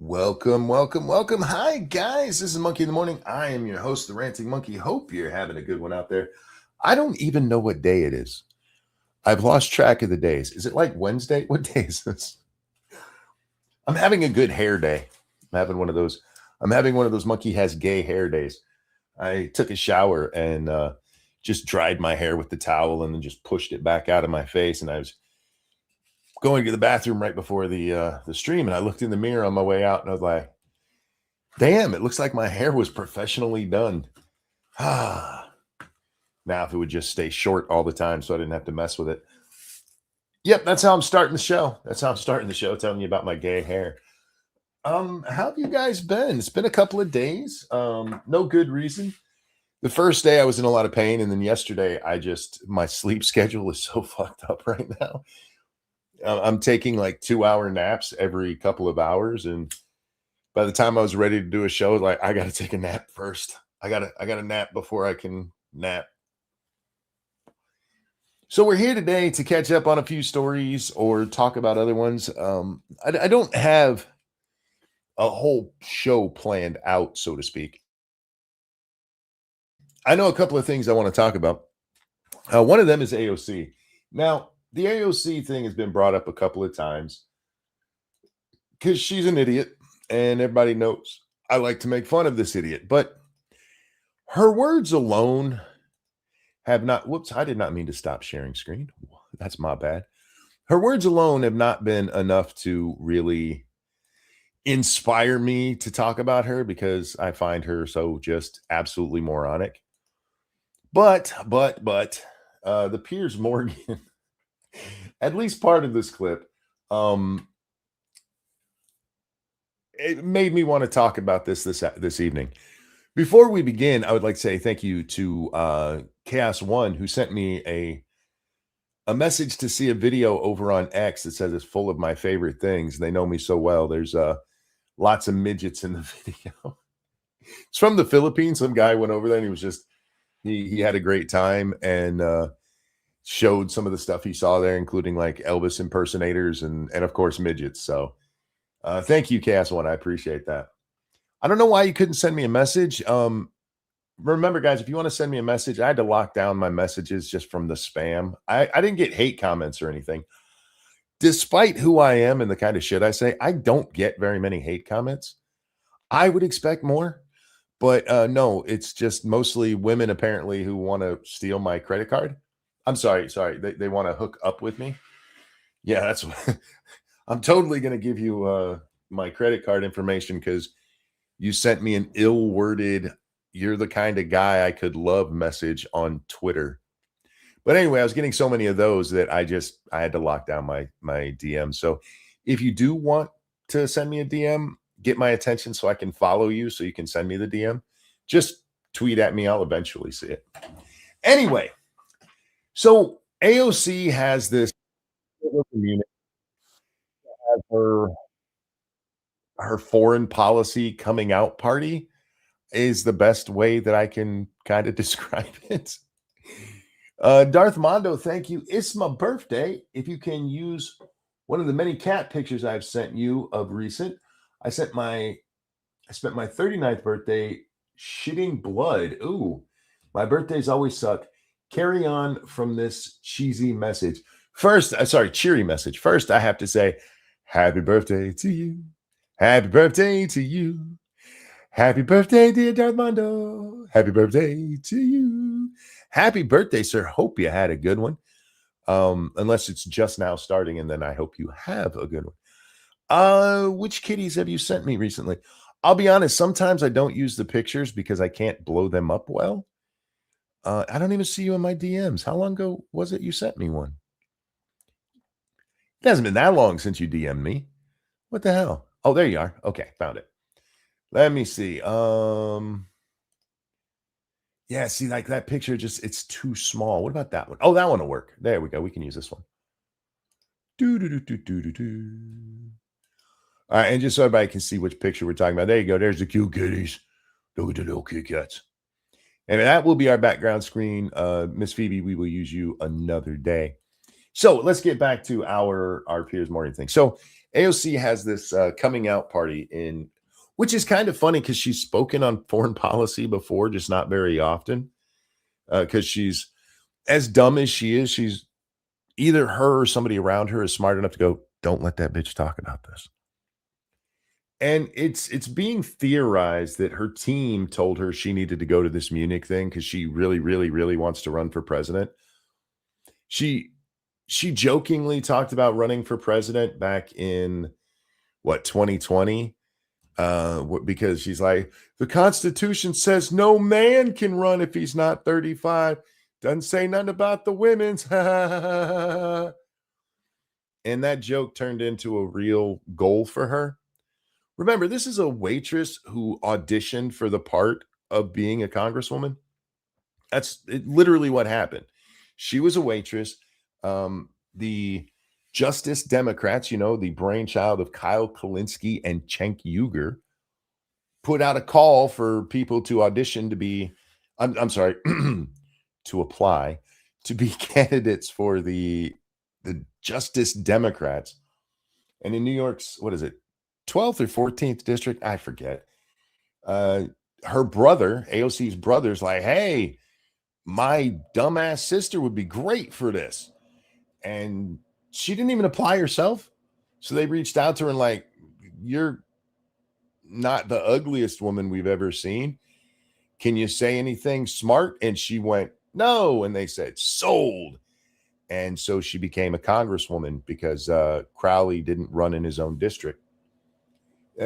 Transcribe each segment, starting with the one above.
Welcome, welcome, welcome. Hi, guys. This is Monkey in the Morning. I am your host, the Ranting Monkey. Hope you're having a good one out there. I don't even know what day it is. I've lost track of the days. Is it like Wednesday? What day is this? I'm having a good hair day. I'm having one of those monkey has gay hair days. I took a shower and just dried my hair with the towel and then just pushed it back out of my face. And I was going to the bathroom right before the stream, and I looked in the mirror on my way out, and I was like, "Damn! It looks like my hair was professionally done." Ah, now if it would just stay short all the time, so I didn't have to mess with it. Yep, that's how I'm starting the show. Telling you about my gay hair. How have you guys been? It's been a couple of days. No good reason. The first day I was in a lot of pain, and then yesterday my sleep schedule is so fucked up right now. I'm taking like 2-hour naps every couple of hours, and by the time I was ready to do a show, like I got to take a nap first. I got to nap before I can nap. So we're here today to catch up on a few stories or talk about other ones. I don't have a whole show planned out, so to speak. I know a couple of things I want to talk about. One of them is AOC. Now, the AOC thing has been brought up a couple of times because she's an idiot and everybody knows I like to make fun of this idiot. But her words alone have not, whoops, I did not mean to stop sharing screen. That's my bad. Her words alone have not been enough to really inspire me to talk about her because I find her so just absolutely moronic. But the Piers Morgan, at least part of this clip, it made me want to talk about this evening. Before we begin, I would like to say thank you to Chaos One, who sent me a message to see a video over on X that says it's full of my favorite things. They know me so well. There's lots of midgets in the video. It's from the Philippines. Some guy went over there and he was just he had a great time and showed some of the stuff he saw there, including like Elvis impersonators and of course midgets. So thank you, Chaos One. I appreciate that. I don't know why you couldn't send me a message. Remember, guys, if you want to send me a message, I had to lock down my messages just from the spam. I didn't get hate comments or anything. Despite who I am and the kind of shit I say, I don't get very many hate comments. I would expect more. But no, it's just mostly women apparently who want to steal my credit card. I'm sorry. They want to hook up with me. Yeah, that's what I'm totally going to give you my credit card information because you sent me an ill-worded, "you're the kind of guy I could love" message on Twitter. But anyway, I was getting so many of those that I had to lock down my DM. So if you do want to send me a DM, get my attention so I can follow you so you can send me the DM. Just tweet at me. I'll eventually see it. Anyway, so AOC has this community, has her foreign policy coming out party is the best way that I can kind of describe it. Darth Mondo, thank you. It's my birthday. If you can use one of the many cat pictures I've sent you of recent, I spent my 39th birthday shitting blood. Ooh, my birthdays always suck. Carry on from this cheesy message. Cheery message. First, I have to say, happy birthday to you. Happy birthday to you. Happy birthday, dear Darth Mondo. Happy birthday to you. Happy birthday, sir. Hope you had a good one. Unless it's just now starting, and then I hope you have a good one. Which kitties have you sent me recently? I'll be honest, sometimes I don't use the pictures because I can't blow them up well. I don't even see you in my DMs. How long ago was it you sent me one? It hasn't been that long since you DM'd me. What the hell? Oh, there you are. Okay, found it. Let me see. Yeah, see, like that picture it's too small. What about that one? Oh, that one will work. There we go. We can use this one. All right, and just so everybody can see which picture we're talking about. There you go. There's the cute kitties. Look at the little Kit Kats. And that will be our background screen. Miss Phoebe, we will use you another day. So let's get back to our Piers Morgan thing. So AOC has this coming out party which is kind of funny because she's spoken on foreign policy before, just not very often. Because she's as dumb as she is, she's either her or somebody around her is smart enough to go, "Don't let that bitch talk about this." And it's being theorized that her team told her she needed to go to this Munich thing because she really, really, really wants to run for president. She she jokingly talked about running for president back in what 2020 because she's like, the Constitution says no man can run if he's not 35. Doesn't say nothing about the women's. And that joke turned into a real goal for her. Remember, this is a waitress who auditioned for the part of being a congresswoman. Literally what happened. She was a waitress. The Justice Democrats, the brainchild of Kyle Kalinske and Cenk Uygur, put out a call for people to audition to be, I'm sorry, to apply to be candidates for the Justice Democrats. And in New York's, what is it, 12th or 14th district? I forget. Her brother, AOC's brother's like, hey, my dumbass sister would be great for this. And she didn't even apply herself. So they reached out to her and like, you're not the ugliest woman we've ever seen. Can you say anything smart? And she went, no. And they said, sold. And so she became a congresswoman because Crowley didn't run in his own district.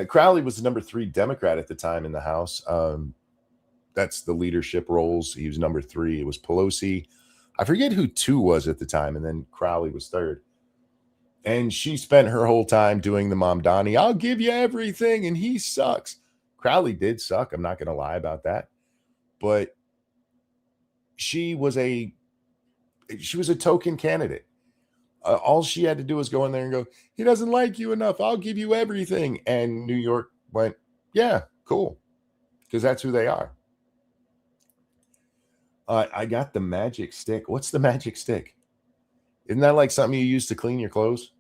Crowley was the number 3 Democrat at the time in the House. That's the leadership roles. He was number 3. It was Pelosi. I forget who 2 was at the time. And then Crowley was 3rd. And she spent her whole time doing the Mom Donnie, I'll give you everything. And he sucks. Crowley did suck. I'm not going to lie about that. But she was a token candidate. All she had to do was go in there and go, he doesn't like you enough. I'll give you everything. And New York went, yeah, cool. Because that's who they are. I got the magic stick. What's the magic stick? Isn't that like something you use to clean your clothes?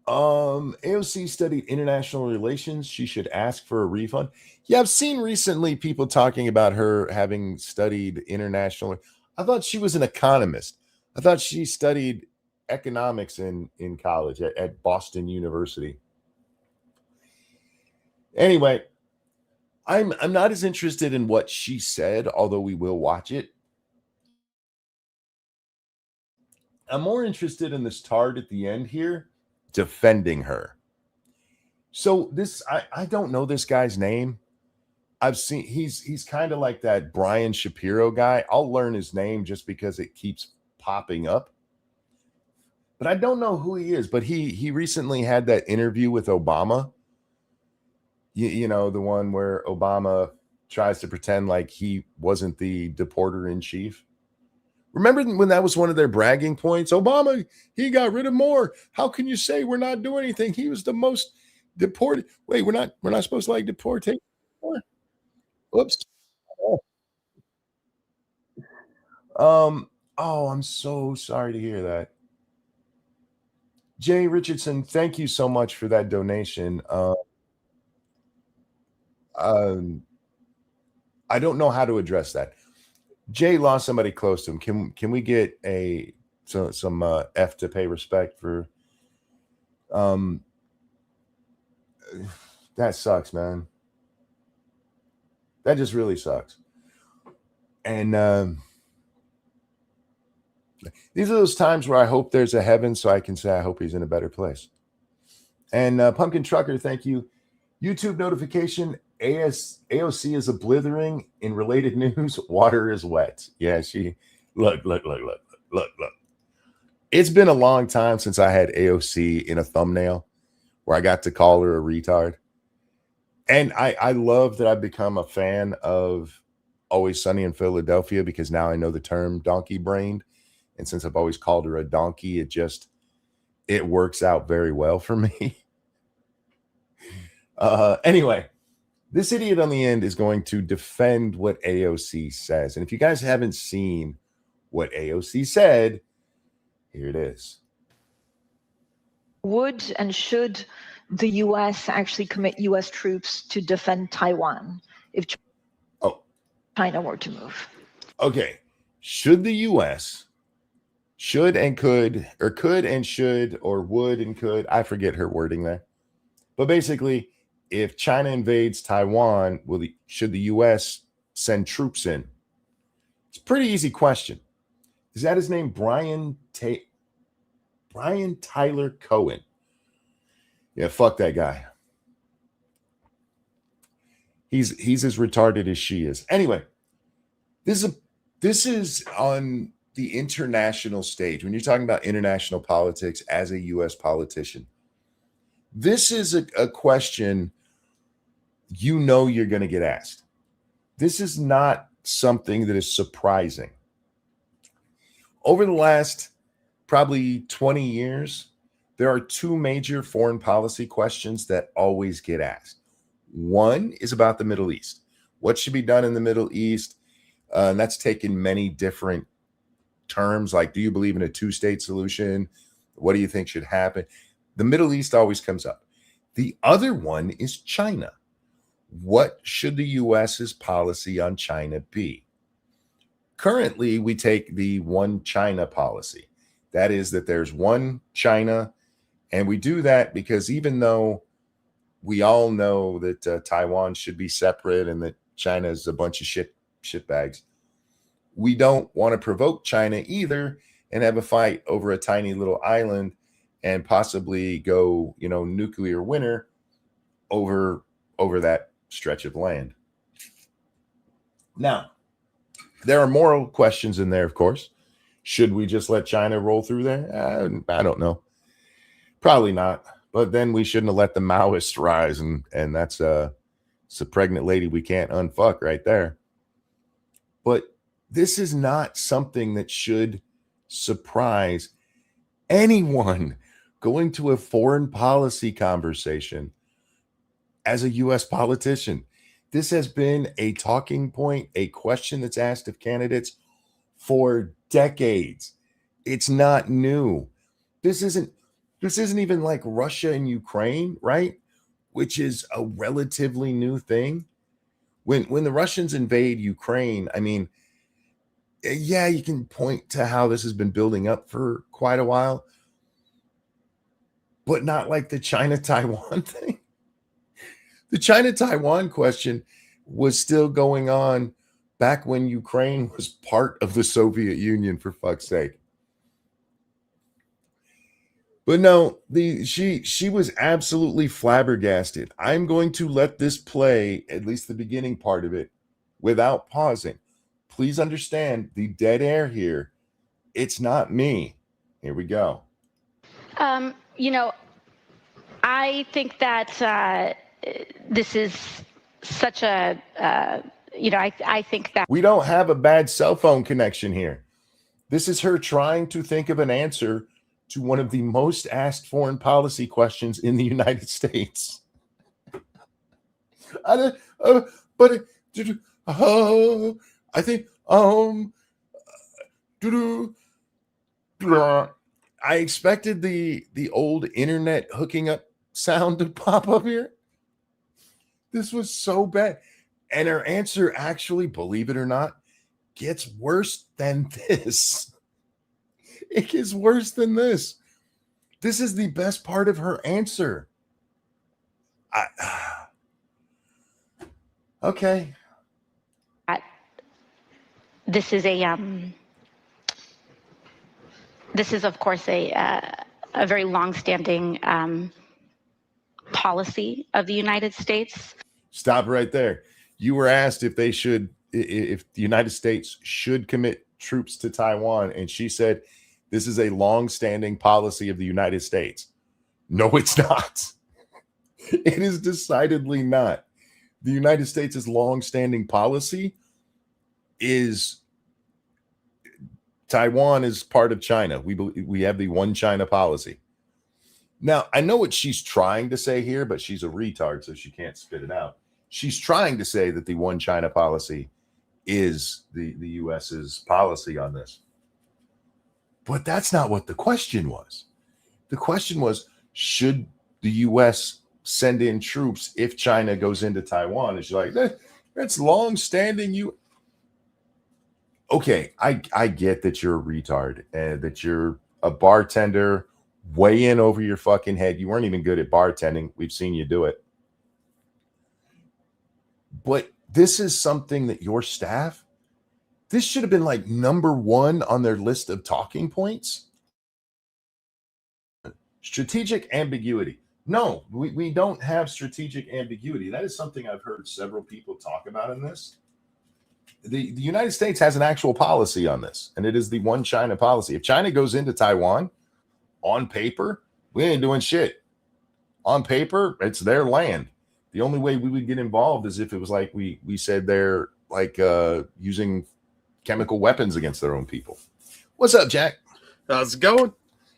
AOC studied international relations. She should ask for a refund. Yeah, I've seen recently people talking about her having studied international. I thought she was an economist. I thought she studied economics in college at Boston University. Anyway, I'm not as interested in what she said, although we will watch it. I'm more interested in this tard at the end here defending her. So this, I don't know this guy's name. I've seen he's kind of like that Brian Shapiro guy. I'll learn his name just because it keeps popping up. But I don't know who he is. But he recently had that interview with Obama. You know, the one where Obama tries to pretend like he wasn't the deporter in chief. Remember when that was one of their bragging points? Obama, he got rid of more. How can you say we're not doing anything? He was the most deported. Wait, we're not supposed to like deportation. Oops. Oh, I'm so sorry to hear that. Jay Richardson, thank you so much for that donation. Um, I don't know how to address that. Jay lost somebody close to him. Can we get some F to pay respect for? That sucks, man. That just really sucks. And these are those times where I hope there's a heaven so I can say I hope he's in a better place. And Pumpkin Trucker, thank you. YouTube notification, AOC is a blithering. In related news, water is wet. Yeah, look. It's been a long time since I had AOC in a thumbnail where I got to call her a retard. And I love that I've become a fan of Always Sunny in Philadelphia because now I know the term donkey brained. And since I've always called her a donkey, it works out very well for me. Anyway, this idiot on the end is going to defend what AOC says. And if you guys haven't seen what AOC said, here it is. would and should the U.S. actually commit U.S. troops to defend Taiwan if China were to move? Okay. Should the U.S. should and could, or could and should, or would and could, I forget her wording there. But basically, if China invades Taiwan, should the U.S. send troops in? It's a pretty easy question. Is that his name? Brian Tyler Cohen. Yeah, fuck that guy. He's as retarded as she is. Anyway, this is on the international stage. When you're talking about international politics as a U.S. politician, this is a question you're going to get asked. This is not something that is surprising. Over the last probably 20 years, there are two major foreign policy questions that always get asked. One is about the Middle East. What should be done in the Middle East? And that's taken many different terms, like, do you believe in a two-state solution? What do you think should happen? The Middle East always comes up. The other one is China. What should the U.S.'s policy on China be? Currently, we take the one China policy. That is that there's one China, and we do that because even though we all know that Taiwan should be separate and that China is a bunch of shitbags, we don't want to provoke China either and have a fight over a tiny little island and possibly go, nuclear winter over that stretch of land. Now, there are moral questions in there, of course. Should we just let China roll through there? I don't know. Probably not. But then we shouldn't have let the Maoists rise, and that's it's a pregnant lady we can't unfuck right there. But this is not something that should surprise anyone going to a foreign policy conversation as a U.S. politician. This has been a talking point, a question that's asked of candidates for decades. It's not new. This isn't even like Russia and Ukraine, right? Which is a relatively new thing. When the Russians invade Ukraine, I mean, yeah, you can point to how this has been building up for quite a while, but not like the China-Taiwan thing. The China-Taiwan question was still going on back when Ukraine was part of the Soviet Union, for fuck's sake. But no, she was absolutely flabbergasted. I'm going to let this play, at least the beginning part of it, without pausing. Please understand the dead air here. It's not me. Here we go. I think that this is such a, I think that we don't have a bad cell phone connection here. This is her trying to think of an answer to one of the most asked foreign policy questions in the United States. I expected the old internet hooking up sound to pop up here. This was so bad. And her answer actually, believe it or not, gets worse than this. It gets worse than this. This is the best part of her answer. Okay. This is of course a very long-standing policy of the United States. Stop right there. You were asked if the United States should commit troops to Taiwan, and she said, this is a long-standing policy of the United States. No, it's not. It is decidedly not. The United States' long-standing policy is Taiwan is part of China. We have the one China policy. Now, I know what she's trying to say here, but she's a retard, so she can't spit it out. She's trying to say that the one China policy is the U.S.'s policy on this. But that's not what the question was. The question was, should the U.S. send in troops if China goes into Taiwan? And she's like, that's long-standing. Okay, I get that you're a retard and that you're a bartender way in over your fucking head. You weren't even good at bartending. We've seen you do it. But this is something that your staff, this should have been like number one on their list of talking points. Strategic ambiguity. No, we don't have strategic ambiguity. That is something I've heard several people talk about in this. The United States has an actual policy on this, and it is the one China policy. If China goes into Taiwan, on paper, we ain't doing shit. On paper, it's their land. The only way we would get involved is if it was like we said they're like using chemical weapons against their own people. What's up, Jack? How's it going?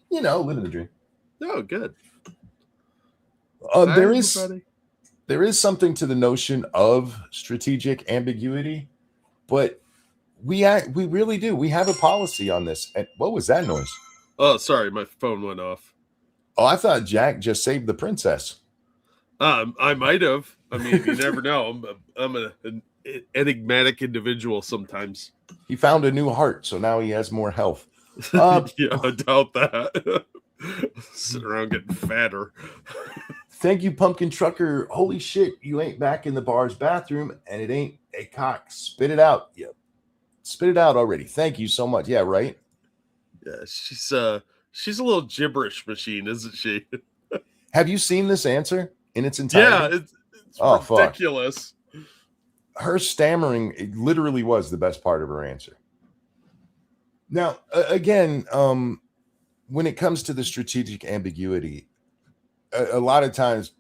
You know, living the dream. Oh, good. There is something to the notion of strategic ambiguity, but we really do. We have a policy on this. And what was that noise? Oh, sorry, my phone went off. Oh, I thought Jack just saved the princess. I might have. I mean, you never know. I'm an enigmatic individual sometimes. He found a new heart, so now he has more health. Yeah, I doubt that. Sitting around getting fatter. Thank you, Pumpkin Trucker. Holy shit, you ain't back in the bar's bathroom, and it ain't a cock. Spit it out. Yep. Spit it out already. Thank you so much. Yeah, right? Yeah, she's a little gibberish machine, isn't she? Have you seen this answer in its entirety? Yeah, it's ridiculous. Fuck. Her stammering, it literally was the best part of her answer. Now, again, when it comes to the strategic ambiguity, a lot of times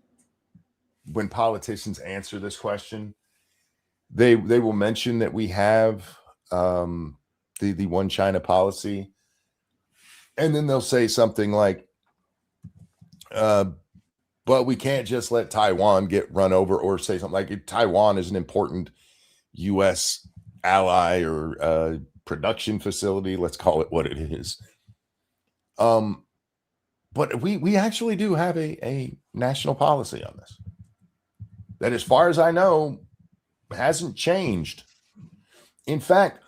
when politicians answer this question, they will mention that we have the one China policy, and then they'll say something like, but we can't just let Taiwan get run over, or say something like Taiwan is an important U.S. ally or production facility. Let's call it what it is. But we actually do have a national policy on this that, as far as I know, hasn't changed. In fact,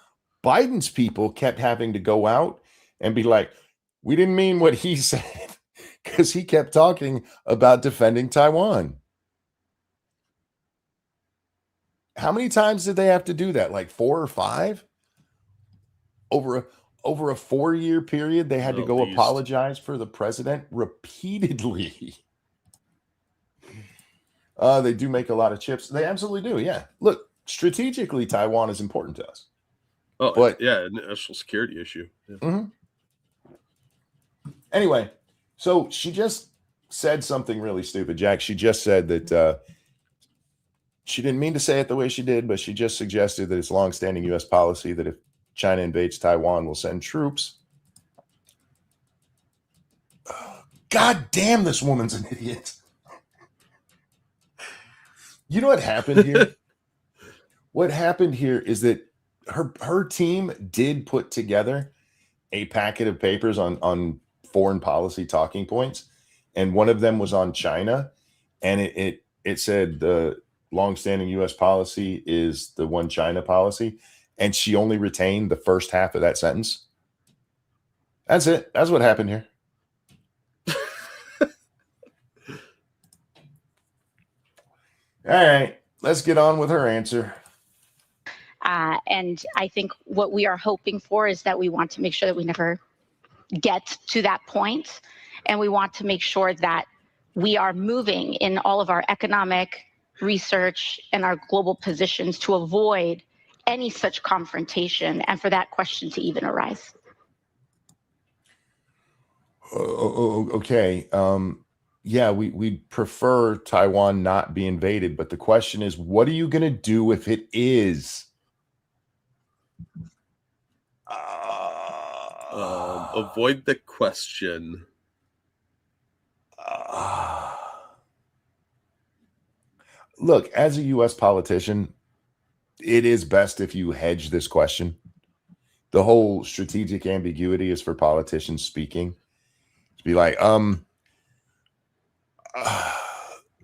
Biden's people kept having to go out and be like, we didn't mean what he said, because he kept talking about defending Taiwan. How many times did they have to do that? Like 4 or 5? Over a 4-year period, they had to go apologize for the president repeatedly. They do make a lot of chips. They absolutely do. Yeah. Look, strategically, Taiwan is important to us. Oh, but yeah, national security issue. Yeah. Mm-hmm. Anyway, so she just said something really stupid, Jack. She just said that she didn't mean to say it the way she did, but she just suggested that it's longstanding U.S. policy that if China invades Taiwan, we'll send troops. God damn, this woman's an idiot. You know what happened here? What happened here is that her team did put together a packet of papers on foreign policy talking points, and one of them was on China, and it said the longstanding U.S. policy is the one China policy, and she only retained the first half of that sentence. That's it. That's what happened here. All right, let's get on with her answer. And I think what we are hoping for is that we want to make sure that we never get to that point. And we want to make sure that we are moving in all of our economic research and our global positions to avoid any such confrontation and for that question to even arise. Okay. Yeah, we'd prefer Taiwan not be invaded, but the question is, what are you going to do if it is? Avoid the question. Look, as a U.S. politician, it is best if you hedge this question. The whole strategic ambiguity is for politicians speaking. To be like,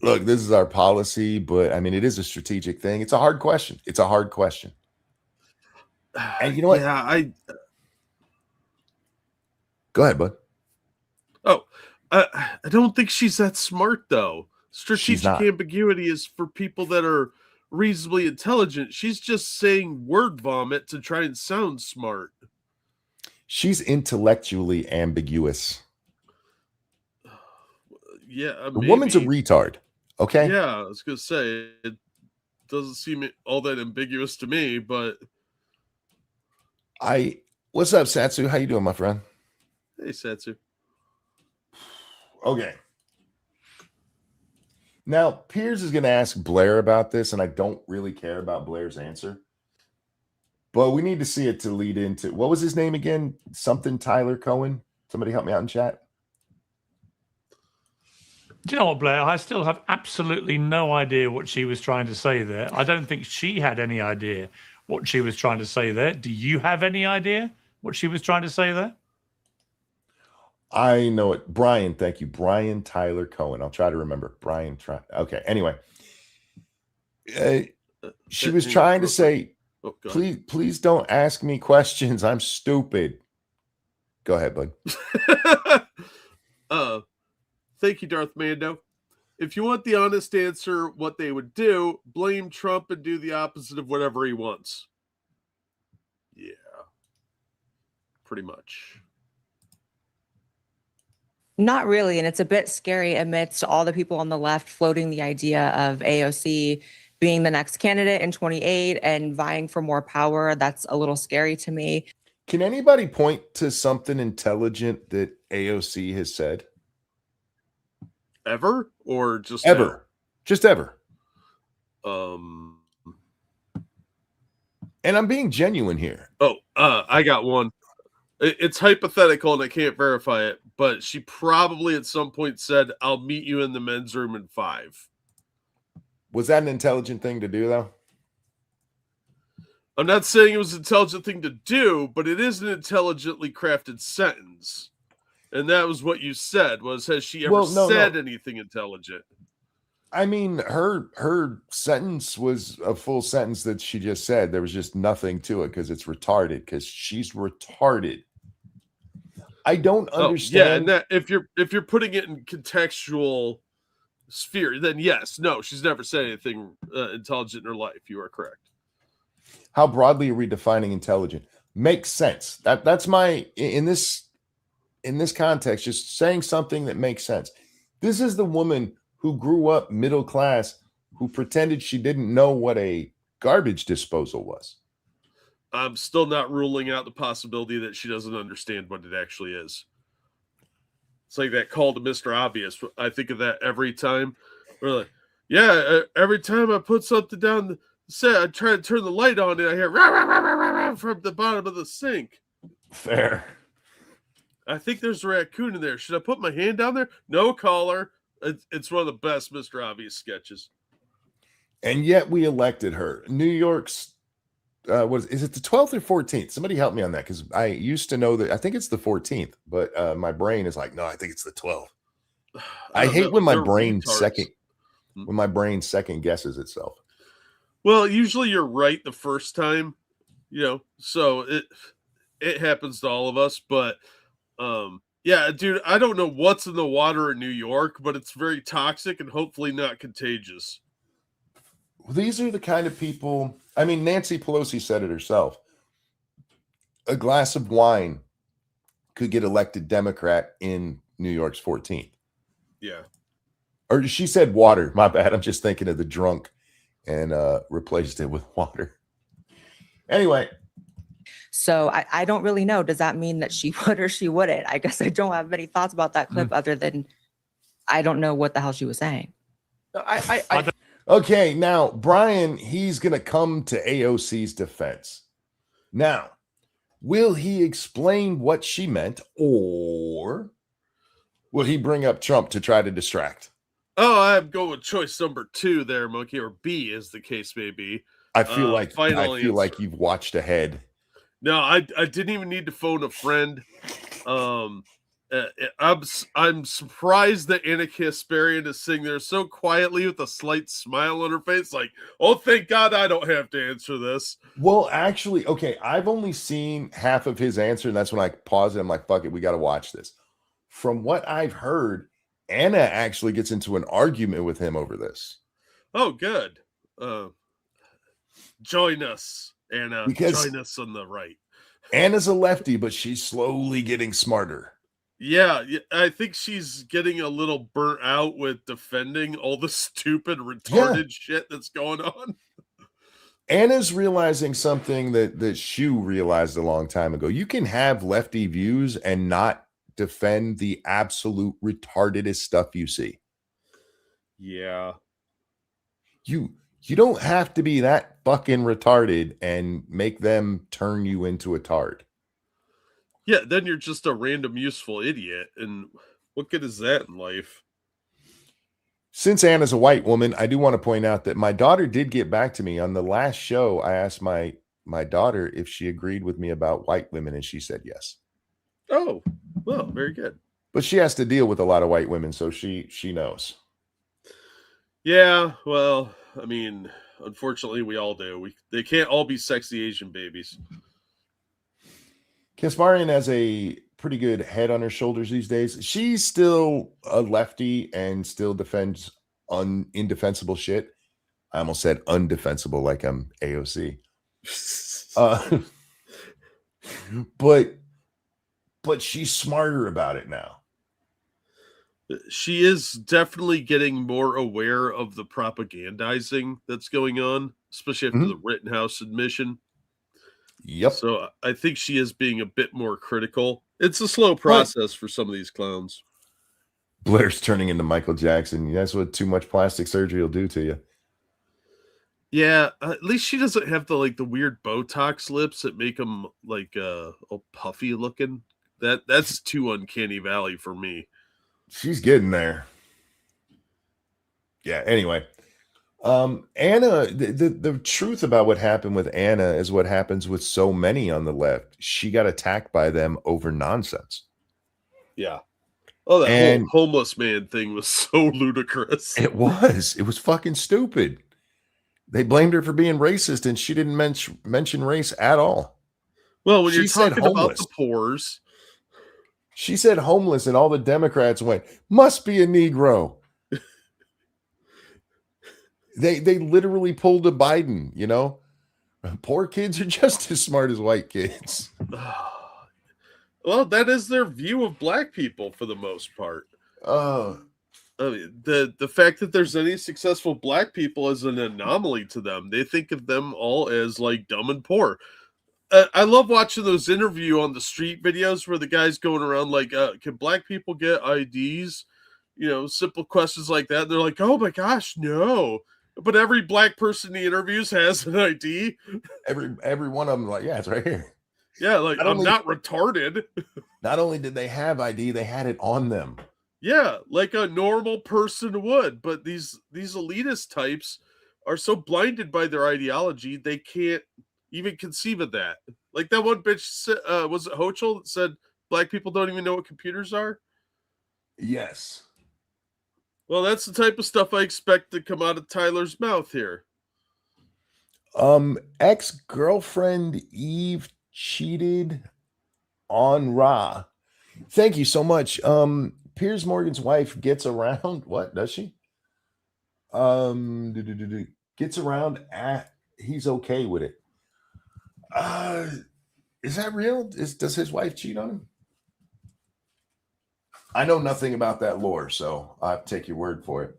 Look, this is our policy, but I mean, it is a strategic thing. It's a hard question. It's a hard question. And you know what? Yeah, Go ahead, bud. Oh, I don't think she's that smart, though. Strategic not. ambiguity is for people that are reasonably intelligent. She's just saying word vomit to try and sound smart. She's intellectually ambiguous. Yeah, The woman's a retard. Okay. Yeah, I was gonna say it doesn't seem all that ambiguous to me, but what's up, Satsu? How you doing, my friend? hey, Satsu. Okay. Now, Piers is going to ask Blair about this, and I don't really care about Blair's answer. But we need to see it to lead into, what was his name again? Something Tyler Cohen? Somebody help me out in chat. Do you know what, Blair? I still have absolutely no idea what she was trying to say there. I don't think she had any idea what she was trying to say there. Do you have any idea what she was trying to say there? I know it. Brian, thank you. Brian Tyler Cohen. I'll try to remember. Brian. Okay. Anyway, she was trying to say, please don't ask me questions. I'm stupid. Go ahead, bud. Thank you, Darth Mando. If you want the honest answer, what they would do, blame Trump and do the opposite of whatever he wants. Yeah. Pretty much. Not really. And it's a bit scary amidst all the people on the left floating the idea of AOC being the next candidate in 28 and vying for more power. That's a little scary to me. Can anybody point to something intelligent that AOC has said? Ever? Or just ever? Now? Just ever. And I'm being genuine here. Oh, I got one. It's hypothetical and I can't verify it, but she probably at some point said, I'll meet you in the men's room in 5. Was that an intelligent thing to do, though? I'm not saying it was an intelligent thing to do, but it is an intelligently crafted sentence. And that was what you said, was has she ever said anything intelligent? I mean, her sentence was a full sentence that she just said. There was just nothing to it because it's retarded, because she's retarded. I don't understand. Yeah, and that if you're putting it in contextual sphere, then yes, no, she's never said anything intelligent in her life. You are correct. How broadly are we defining intelligent? Makes sense. That's my in this context, just saying something that makes sense. This is the woman who grew up middle class, who pretended she didn't know what a garbage disposal was. I'm still not ruling out the possibility that she doesn't understand what it actually is. It's like that call to Mr. Obvious. I think of that every time. We're like, yeah, every time I put something down the set, I try to turn the light on and I hear rah, rah, rah, rah, rah, rah, from the bottom of the sink. Fair. I think there's a raccoon in there. Should I put my hand down there? No, caller. It's one of the best Mr. Obvious sketches. And yet we elected her. New York's is it the 12th or 14th? Somebody help me on that, because I used to know that. I think it's the 14th, but my brain is like, no, I think it's the 12th. I hate when my brain second guesses itself. Well, usually you're right the first time, so it happens to all of us, but yeah, dude, I don't know what's in the water in New York, but it's very toxic and hopefully not contagious. These are the kind of people. I mean, Nancy Pelosi said it herself. A glass of wine could get elected Democrat in New York's 14th. Yeah. Or she said water. My bad. I'm just thinking of the drunk and replaced it with water. Anyway. So I don't really know. Does that mean that she would or she wouldn't? I guess I don't have many thoughts about that clip other than I don't know what the hell she was saying. Okay, now, Brian, he's going to come to AOC's defense. Now, will he explain what she meant, or will he bring up Trump to try to distract? Oh, I'm going with choice number 2 there, Monkey, or B, as the case may be. I feel like you've watched ahead. No, I didn't even need to phone a friend. I'm surprised that Anna Kasparian is sitting there so quietly with a slight smile on her face, like, oh, thank God I don't have to answer this. Well, actually, okay, I've only seen half of his answer, and that's when I paused it. I'm like, fuck it, we got to watch this. From what I've heard, Anna actually gets into an argument with him over this. Oh, good. Join us, Anna. Because join us on the right. Anna's a lefty, but she's slowly getting smarter. Yeah, I think she's getting a little burnt out with defending all the stupid, retarded shit that's going on. Anna's realizing something that Shu realized a long time ago. You can have lefty views and not defend the absolute retardedest stuff you see. Yeah. You don't have to be that fucking retarded and make them turn you into a tard. Yeah, then you're just a random useful idiot. And what good is that in life? Since Anna's a white woman, I do want to point out that my daughter did get back to me. On the last show, I asked my daughter if she agreed with me about white women, and she said yes. Oh, well, very good. But she has to deal with a lot of white women, so she knows. Yeah, well, I mean, unfortunately, we all do. They can't all be sexy Asian babies. Kasparian has a pretty good head on her shoulders these days. She's still a lefty and still defends indefensible shit. I almost said undefensible like I'm AOC. But she's smarter about it now. She is definitely getting more aware of the propagandizing that's going on, especially after the Rittenhouse admission. Yep. So I think she is being a bit more critical. It's a slow process for some of these clowns. Blair's turning into Michael Jackson. That's what too much plastic surgery will do to you. Yeah, at least she doesn't have the weird Botox lips that make them like all puffy looking. That's too uncanny valley for me. She's getting there. Yeah. Anyway, Anna, the truth about what happened with Anna is what happens with so many on the left. She got attacked by them over nonsense. Yeah. Oh, that whole homeless man thing was so ludicrous. It was fucking stupid. They blamed her for being racist, and she didn't mention race at all. Well, when you're talking about the poors. She said homeless, and all the Democrats went, must be a Negro. They literally pulled a Biden, you know? Poor kids are just as smart as white kids. Well, that is their view of black people for the most part. I mean, the fact that there's any successful black people is an anomaly to them. They think of them all as like dumb and poor. I love watching those interview on the street videos where the guy's going around like, can black people get IDs? You know, simple questions like that. And they're like, oh my gosh, no. But every black person he interviews has an ID. Every one of them, like, yeah, it's right here. Yeah, like I'm not retarded. Not only did they have ID, they had it on them. Yeah, like a normal person would. But these elitist types are so blinded by their ideology, they can't even conceive of that. Like that one bitch, was it Hochul that said black people don't even know what computers are? Yes. Well, that's the type of stuff I expect to come out of Tyler's mouth here. Ex-girlfriend Eve cheated on Ra. Thank you so much. Piers Morgan's wife gets around. What does she? Gets around at he's okay with it. Is that real? Does his wife cheat on him? I know nothing about that lore, so I have to take your word for it.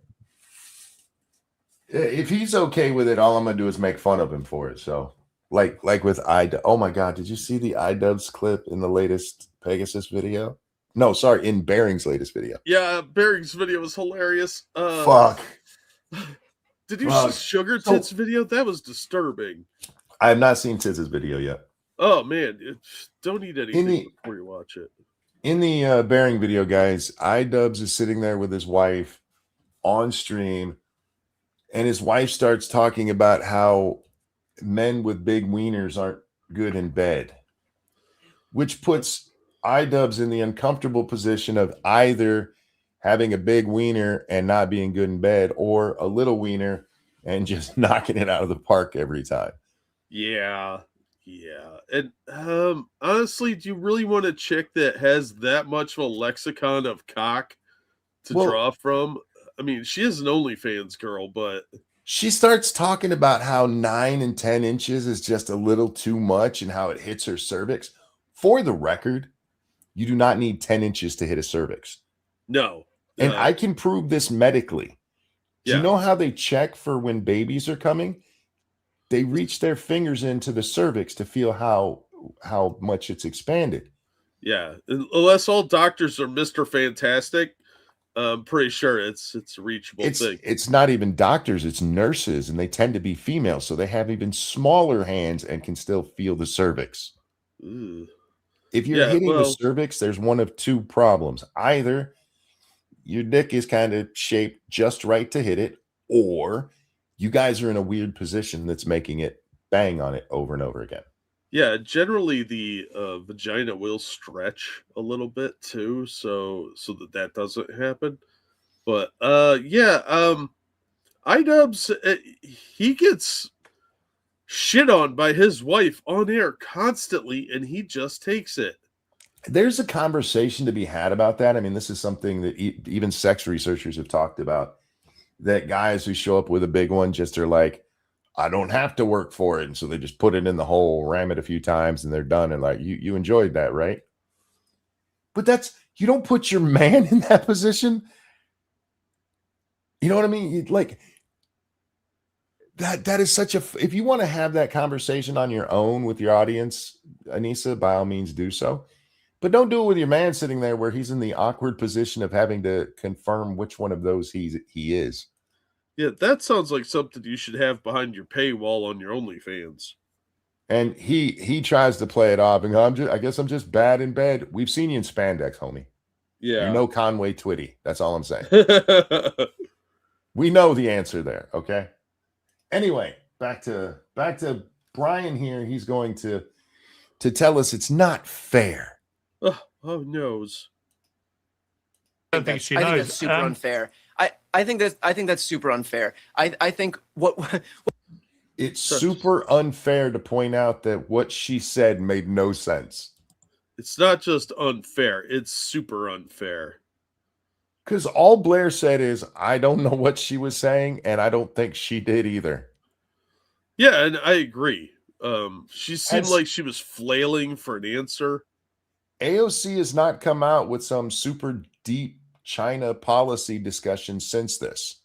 If he's okay with it, all I'm gonna do is make fun of him for it. So, like with Idubbbz. Oh my God, did you see the Idubbbz clip in the latest Pegasus video? No, sorry, in Bering's latest video. Yeah, Bering's video was hilarious. Fuck. Did you see Sugar Tits video? That was disturbing. I have not seen Tits' video yet. Oh man, don't eat anything before you watch it. In the Bering video, guys, Idubbbz is sitting there with his wife on stream, and his wife starts talking about how men with big wieners aren't good in bed, which puts Idubbbz in the uncomfortable position of either having a big wiener and not being good in bed, or a little wiener and just knocking it out of the park every time. Yeah. And honestly, do you really want a chick that has that much of a lexicon of cock to draw from? I mean, she is an OnlyFans girl, but she starts talking about how 9 and 10 inches is just a little too much and how it hits her cervix. For the record, you do not need 10 inches to hit a cervix. No. And I can prove this medically. Do you know how they check for when babies are coming? They reach their fingers into the cervix to feel how much it's expanded. Yeah. Unless all doctors are Mr. Fantastic, I'm pretty sure it's a reachable thing. It's not even doctors, it's nurses, and they tend to be female, so they have even smaller hands and can still feel the cervix. Ooh. If you're hitting the cervix, there's one of two problems. Either your dick is kind of shaped just right to hit it, or you guys are in a weird position that's making it bang on it over and over again. Yeah, generally the vagina will stretch a little bit too, so that doesn't happen. But Idubbbz, he gets shit on by his wife on air constantly, and he just takes it. There's a conversation to be had about that. I mean, this is something that even sex researchers have talked about, that guys who show up with a big one just are like, I don't have to work for it. And so they just put it in the hole, ram it a few times, and they're done. And like, you enjoyed that, right? But you don't put your man in that position. You know what I mean? Like, that is such a, if you want to have that conversation on your own with your audience, Anissa, by all means do so. But don't do it with your man sitting there where he's in the awkward position of having to confirm which one of those he is. Yeah, that sounds like something you should have behind your paywall on your OnlyFans. And he tries to play it off and go, I guess I'm just bad in bed. We've seen you in spandex, homie. Yeah. You know Conway Twitty. That's all I'm saying. We know the answer there, okay? Anyway, back to Brian here. He's going to tell us it's not fair. Oh knows. I don't think she I knows. think that's super unfair. I think that's super unfair. I think what it's super unfair to point out that what she said made no sense. It's not just unfair, it's super unfair. Because all Blair said is, I don't know what she was saying, and I don't think she did either. Yeah, and I agree. She seemed like she was flailing for an answer. AOC has not come out with some super deep China policy discussion since this.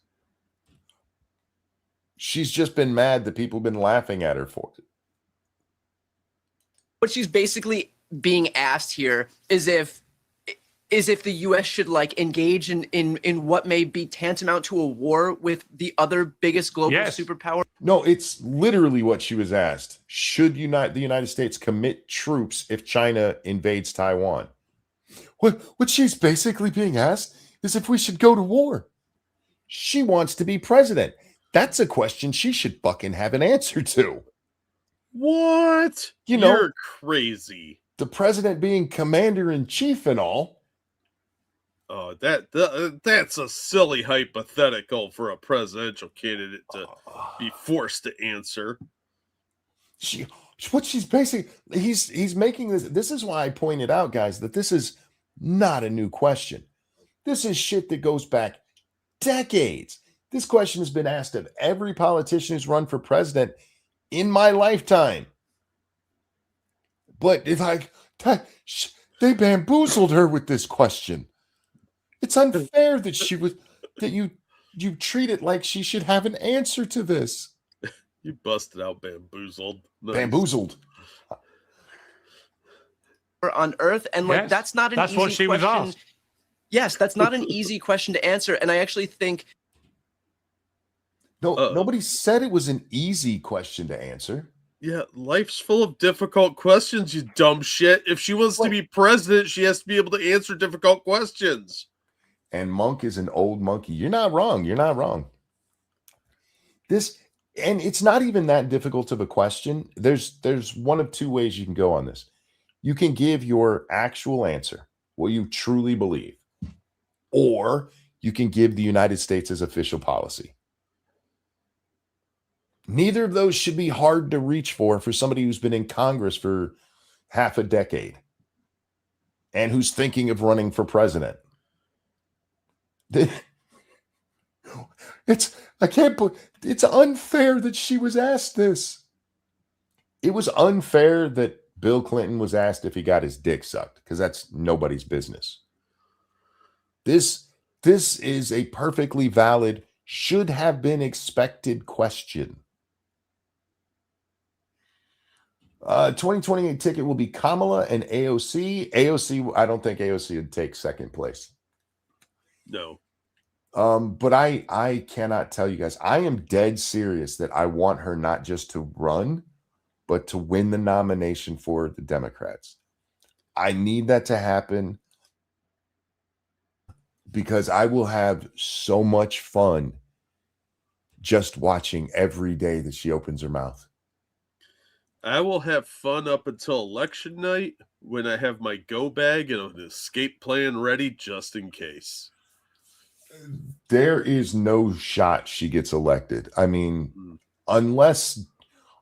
She's just been mad that people have been laughing at her for it. what she's basically being asked here is if the U.S. should like engage in what may be tantamount to a war with the other biggest global superpower. No, it's literally what she was asked. Should the United States commit troops if China invades Taiwan? What she's basically being asked is if we should go to war. She wants to be president. That's a question she should fucking have an answer to. What? You're crazy. The president being commander-in-chief and all. Oh, that's a silly hypothetical for a presidential candidate to be forced to answer. He's making this. This is why I pointed out, guys, that this is not a new question. This is shit that goes back decades. This question has been asked of every politician who's run for president in my lifetime. But they bamboozled her with this question. It's unfair that you treat it like she should have an answer to this. You busted out bamboozled. Nice. Bamboozled. On Earth, and like that's not an easy what she question. was asked. Yes, that's not an easy question to answer, and I actually think nobody said it was an easy question to answer. Yeah, life's full of difficult questions, you dumb shit. If she wants to be president, she has to be able to answer difficult questions. And Monk is an old monkey. You're not wrong. You're not wrong. And it's not even that difficult of a question. There's one of two ways you can go on this. You can give your actual answer, what you truly believe, or you can give the United States' official policy. Neither of those should be hard to reach for somebody who's been in Congress for half a decade and who's thinking of running for president. It's unfair that she was asked this. It was unfair that Bill Clinton was asked if he got his dick sucked, because that's nobody's business. This is a perfectly valid, should have been expected question. 2028 ticket will be Kamala and AOC. AOC, I don't think AOC would take second place. No. But I cannot tell you guys, I am dead serious that I want her not just to run, but to win the nomination for the Democrats. I need that to happen because I will have so much fun just watching every day that she opens her mouth. I will have fun up until election night when I have my go bag and an escape plan ready just in case. There is no shot she gets elected. I mean, unless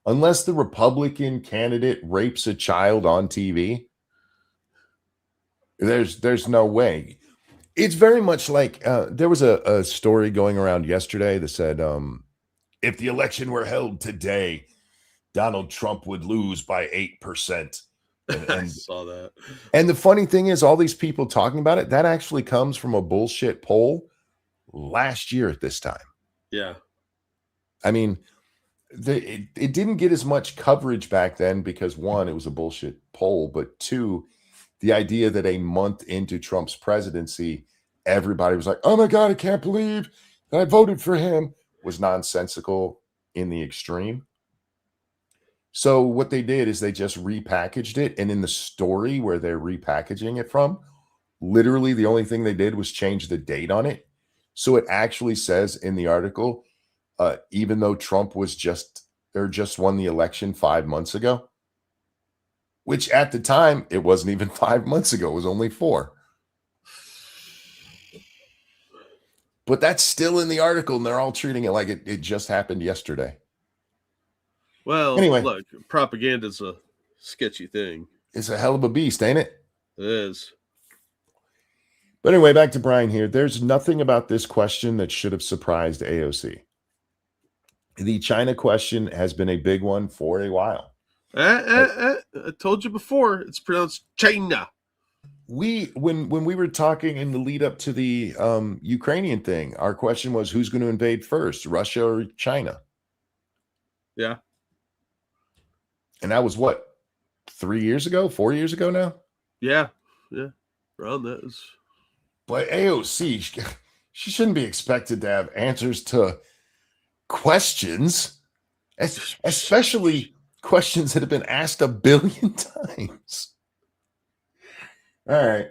the Republican candidate rapes a child on TV, there's no way. It's very much like there was a story going around yesterday that said, if the election were held today, Donald Trump would lose by 8%. And I saw that. And the funny thing is, all these people talking about it, that actually comes from a bullshit poll last year at this time. Yeah. I mean, it didn't get as much coverage back then because, one, it was a bullshit poll, but two, the idea that a month into Trump's presidency, everybody was like, oh my God, I can't believe that I voted for him, was nonsensical in the extreme. So what they did is they just repackaged it. And in the story where they're repackaging it from, literally the only thing they did was change the date on it. So it actually says in the article, even though Trump was just won the election 5 months ago, which at the time, it wasn't even 5 months ago. It was only 4. But that's still in the article, and they're all treating it like it just happened yesterday. Well, anyway, look, propaganda is a sketchy thing. It's a hell of a beast, ain't it? It is. But anyway, back to Brian here. There's nothing about this question that should have surprised AOC. The China question has been a big one for a while. I told you before, it's pronounced China. When we were talking in the lead up to the Ukrainian thing, our question was, who's going to invade first, Russia or China? Yeah. And that was what, 3 years ago, 4 years ago now? Yeah. Around that. But AOC, she shouldn't be expected to have answers to questions, especially questions that have been asked 1 billion times. All right.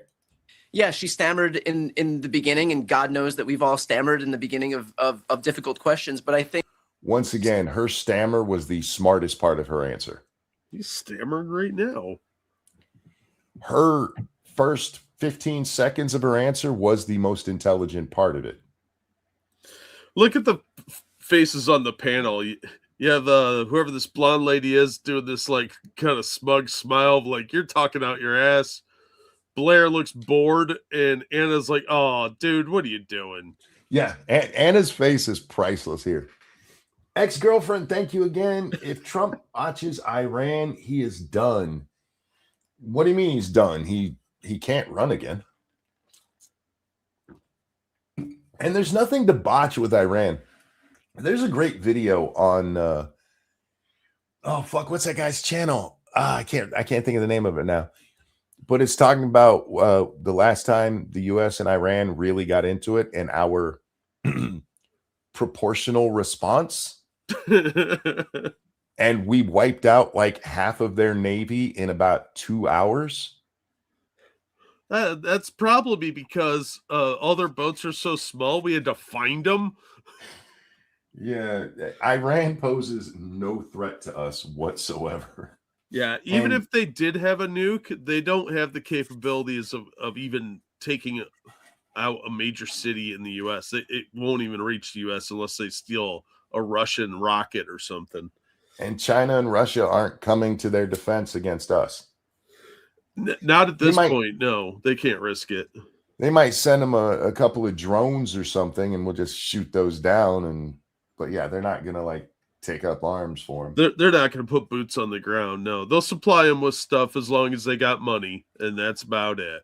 Yeah, she stammered in the beginning, and God knows that we've all stammered in the beginning of difficult questions. But I think, once again, her stammer was the smartest part of her answer. He's stammering right now. Her first 15 seconds of her answer was the most intelligent part of it. Look at the faces on the panel. Yeah, whoever this blonde lady is doing this like kind of smug smile of like, you're talking out your ass. Blair looks bored, and Anna's like, oh, dude, what are you doing? Yeah, Anna's face is priceless here. Ex-girlfriend, thank you again. If Trump watches Iran, he is done. What do you mean he's done? He can't run again. And there's nothing to botch with Iran. There's a great video on what's that guy's channel? I can't think of the name of it now. But it's talking about the last time the US and Iran really got into it and our proportional response. And we wiped out like half of their navy in about 2 hours. That's probably because all their boats are so small, we had to find them. Yeah, Iran poses no threat to us whatsoever. Yeah, even And- if they did have a nuke, they don't have the capabilities of even taking out a major city in the U.S. It won't even reach the U.S. unless they steal a Russian rocket or something. And China and Russia aren't coming to their defense against us. Not at this point. No, they can't risk it. They might send them a couple of drones or something, and we'll just shoot those down. But yeah, they're not gonna like take up arms for them. They're not going to put boots on the ground. No, they'll supply them with stuff as long as they got money, and that's about it.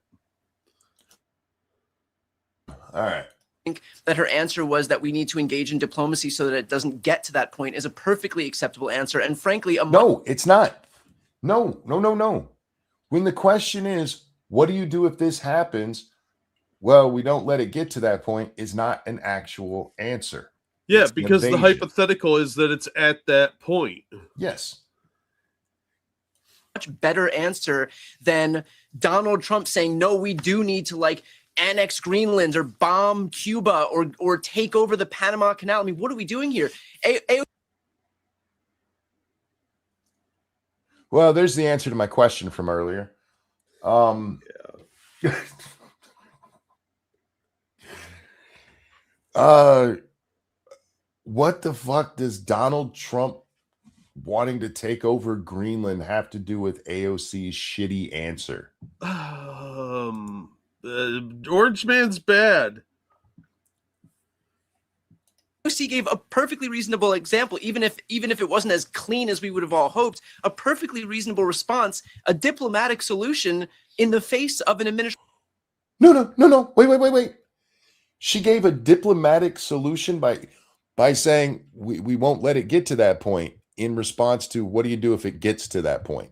All right. I think that her answer was that we need to engage in diplomacy so that it doesn't get to that point is a perfectly acceptable answer. And frankly, no, it's not. No. When the question is, what do you do if this happens? Well, we don't let it get to that point is not an actual answer. Yeah, It's because the invasion. hypothetical is that it's at that point. Yes. much better answer than Donald Trump saying, no, we do need to like annex Greenland or bomb Cuba or take over the Panama Canal. I mean, what are we doing here? Well, there's the answer to my question from earlier. What the fuck does Donald Trump wanting to take over Greenland have to do with AOC's shitty answer? Orange Man's bad. AOC gave a perfectly reasonable example, even if it wasn't as clean as we would have all hoped, a perfectly reasonable response, a diplomatic solution in the face of an administration. No. Wait. She gave a diplomatic solution by saying we won't let it get to that point in response to what do you do if it gets to that point?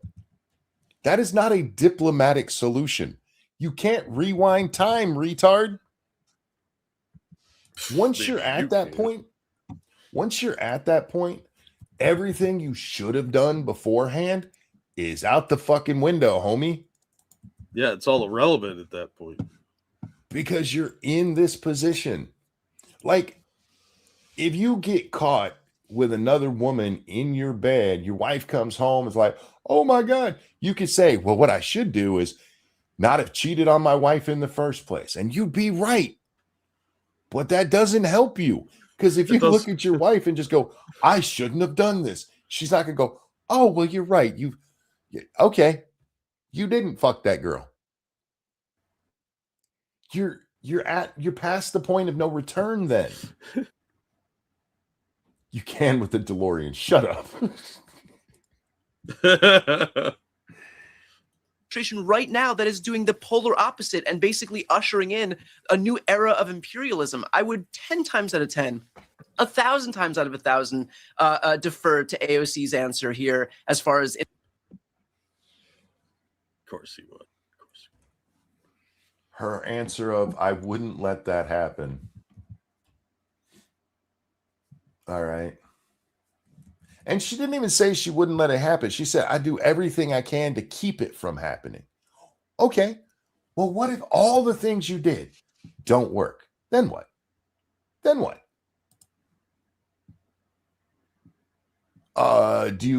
That is not a diplomatic solution. You can't rewind time, retard. Once you're at that point, everything you should have done beforehand is out the fucking window, homie. Yeah, it's all irrelevant at that point. Because you're in this position. Like, if you get caught with another woman in your bed, your wife comes home, is like, oh my God, you could say, well, what I should do is not have cheated on my wife in the first place. And you'd be right. But that doesn't help you. Because if you look at your wife and just go, I shouldn't have done this, she's not going to go, oh, well, you're right. Okay. You didn't fuck that girl. You're past the point of no return then. You can with the DeLorean. Shut up. Right now that is doing the polar opposite and basically ushering in a new era of imperialism. I would 10 times out of 10, 1,000 times out of 1,000 defer to AOC's answer here as far as... Of course he would. Her answer of, I wouldn't let that happen. All right. And she didn't even say she wouldn't let it happen. She said, I do everything I can to keep it from happening. Okay. Well, what if all the things you did don't work? Then what? Do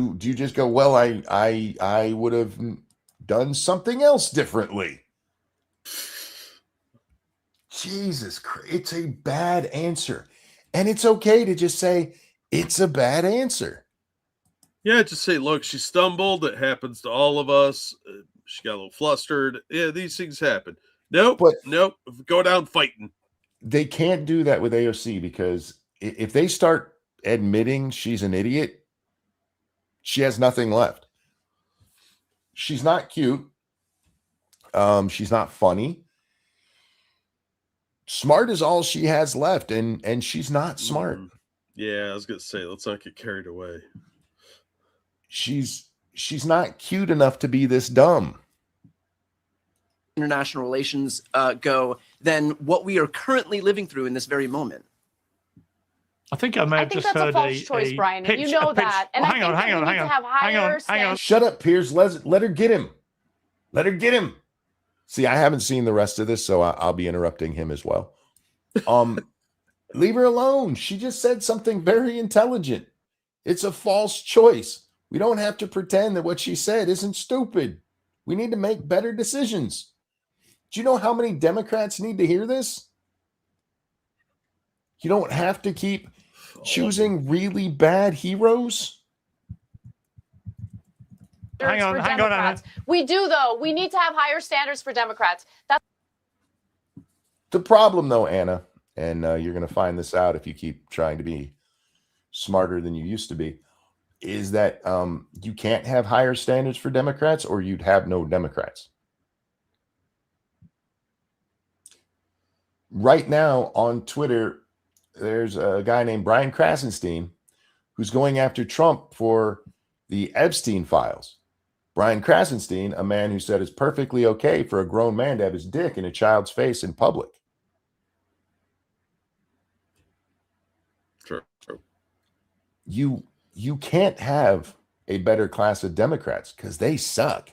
you just go, well, I would have done something else differently? Jesus Christ, it's a bad answer. And it's okay to just say it's a bad answer. Yeah, just say, look, she stumbled. It happens to all of us. She got a little flustered. Yeah, these things happen. Nope. Go down fighting. They can't do that with AOC because if they start admitting she's an idiot, she has nothing left. She's not cute. She's not funny. Smart is all she has left, and she's not smart. Yeah, I was gonna say, let's not get carried away. She's not cute enough to be this dumb. International relations go than what we are currently living through in this very moment. I think I may have just heard a false choice, Brian. And you know that. And hang on. Shut up, Piers. Let her get him. Let her get him. See, I haven't seen the rest of this, so I'll be interrupting him as well. Leave her alone. She just said something very intelligent. It's a false choice. We don't have to pretend that what she said isn't stupid. We need to make better decisions. Do you know how many Democrats need to hear this? You don't have to keep choosing really bad heroes. Hang on, Anna. We do, though. We need to have higher standards for Democrats. That's the problem, though, Anna, and you're going to find this out if you keep trying to be smarter than you used to be, is that you can't have higher standards for Democrats or you'd have no Democrats. Right now on Twitter, there's a guy named Brian Krasenstein who's going after Trump for the Epstein files. Brian Krasenstein, a man who said it's perfectly okay for a grown man to have his dick in a child's face in public. True. You can't have a better class of Democrats because they suck.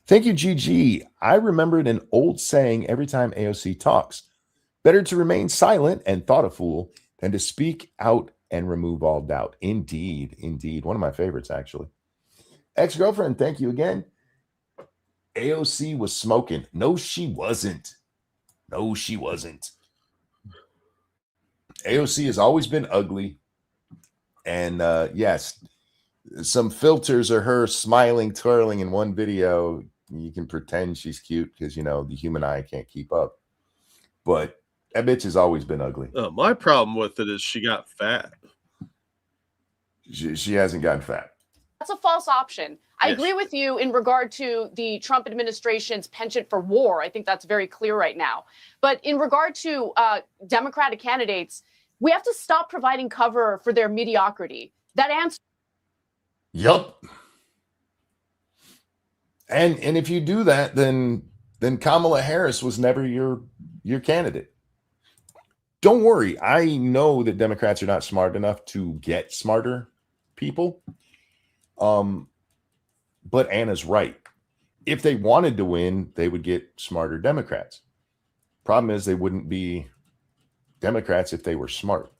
Thank you, GG. I remembered an old saying every time AOC talks. Better to remain silent and thought a fool than to speak out and remove all doubt. Indeed, indeed. One of my favorites, actually. Ex-girlfriend, thank you again. AOC was smoking. No, she wasn't. No, she wasn't. AOC has always been ugly. And yes, some filters are her smiling, twirling in one video. You can pretend she's cute because, you know, the human eye can't keep up. But that bitch has always been ugly. My problem with it is she got fat. She hasn't gotten fat. That's a false option. I agree with you in regard to the Trump administration's penchant for war. I think that's very clear right now. But in regard to Democratic candidates, we have to stop providing cover for their mediocrity. That answer. Yup. And if you do that, then Kamala Harris was never your candidate. Don't worry. I know that Democrats are not smart enough to get smarter people. But Anna's right. If they wanted to win, they would get smarter Democrats. Problem is they wouldn't be Democrats if they were smart.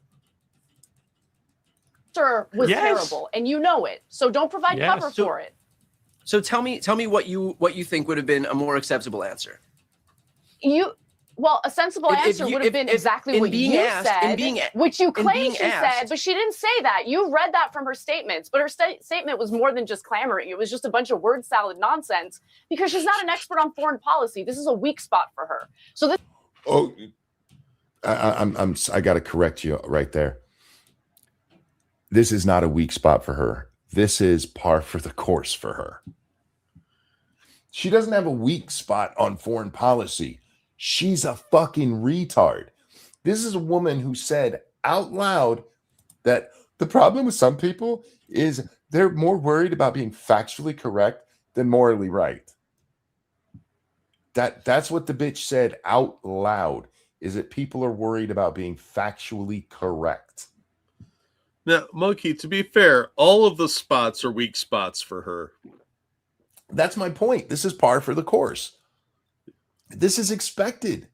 Was terrible, and you know it. So don't provide cover for it. So tell me what you think would have been a more acceptable answer. Well, a sensible answer would have been exactly what you said, which you claim she said, but she didn't say that. You read that from her statements, but her statement was more than just clamoring. It was just a bunch of word salad nonsense because she's not an expert on foreign policy. This is a weak spot for her. So this. Oh, I got to correct you right there. This is not a weak spot for her. This is par for the course for her. She doesn't have a weak spot on foreign policy. She's a fucking retard. This is a woman who said out loud that the problem with some people is they're more worried about being factually correct than morally right. That's what the bitch said out loud, is that people are worried about being factually correct. Now, Monkey, to be fair, all of the spots are weak spots for her. That's my point. This is par for the course. This is expected.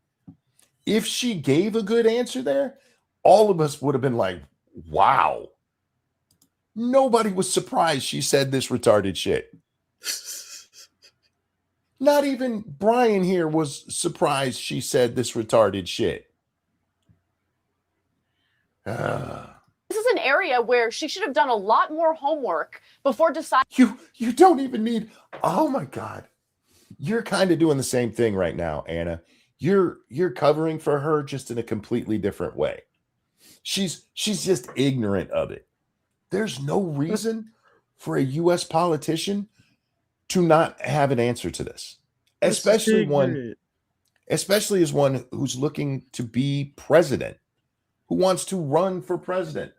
If she gave a good answer there, all of us would have been like, wow. Nobody was surprised she said this retarded shit. Not even Brian here was surprised she said this retarded shit. This is an area where she should have done a lot more homework before deciding. You don't even need. Oh my God. You're kind of doing the same thing right now, Anna. You're covering for her just in a completely different way. She's just ignorant of it. There's no reason for a U.S. politician to not have an answer to this, especially as one who's looking to be president, who wants to run for president.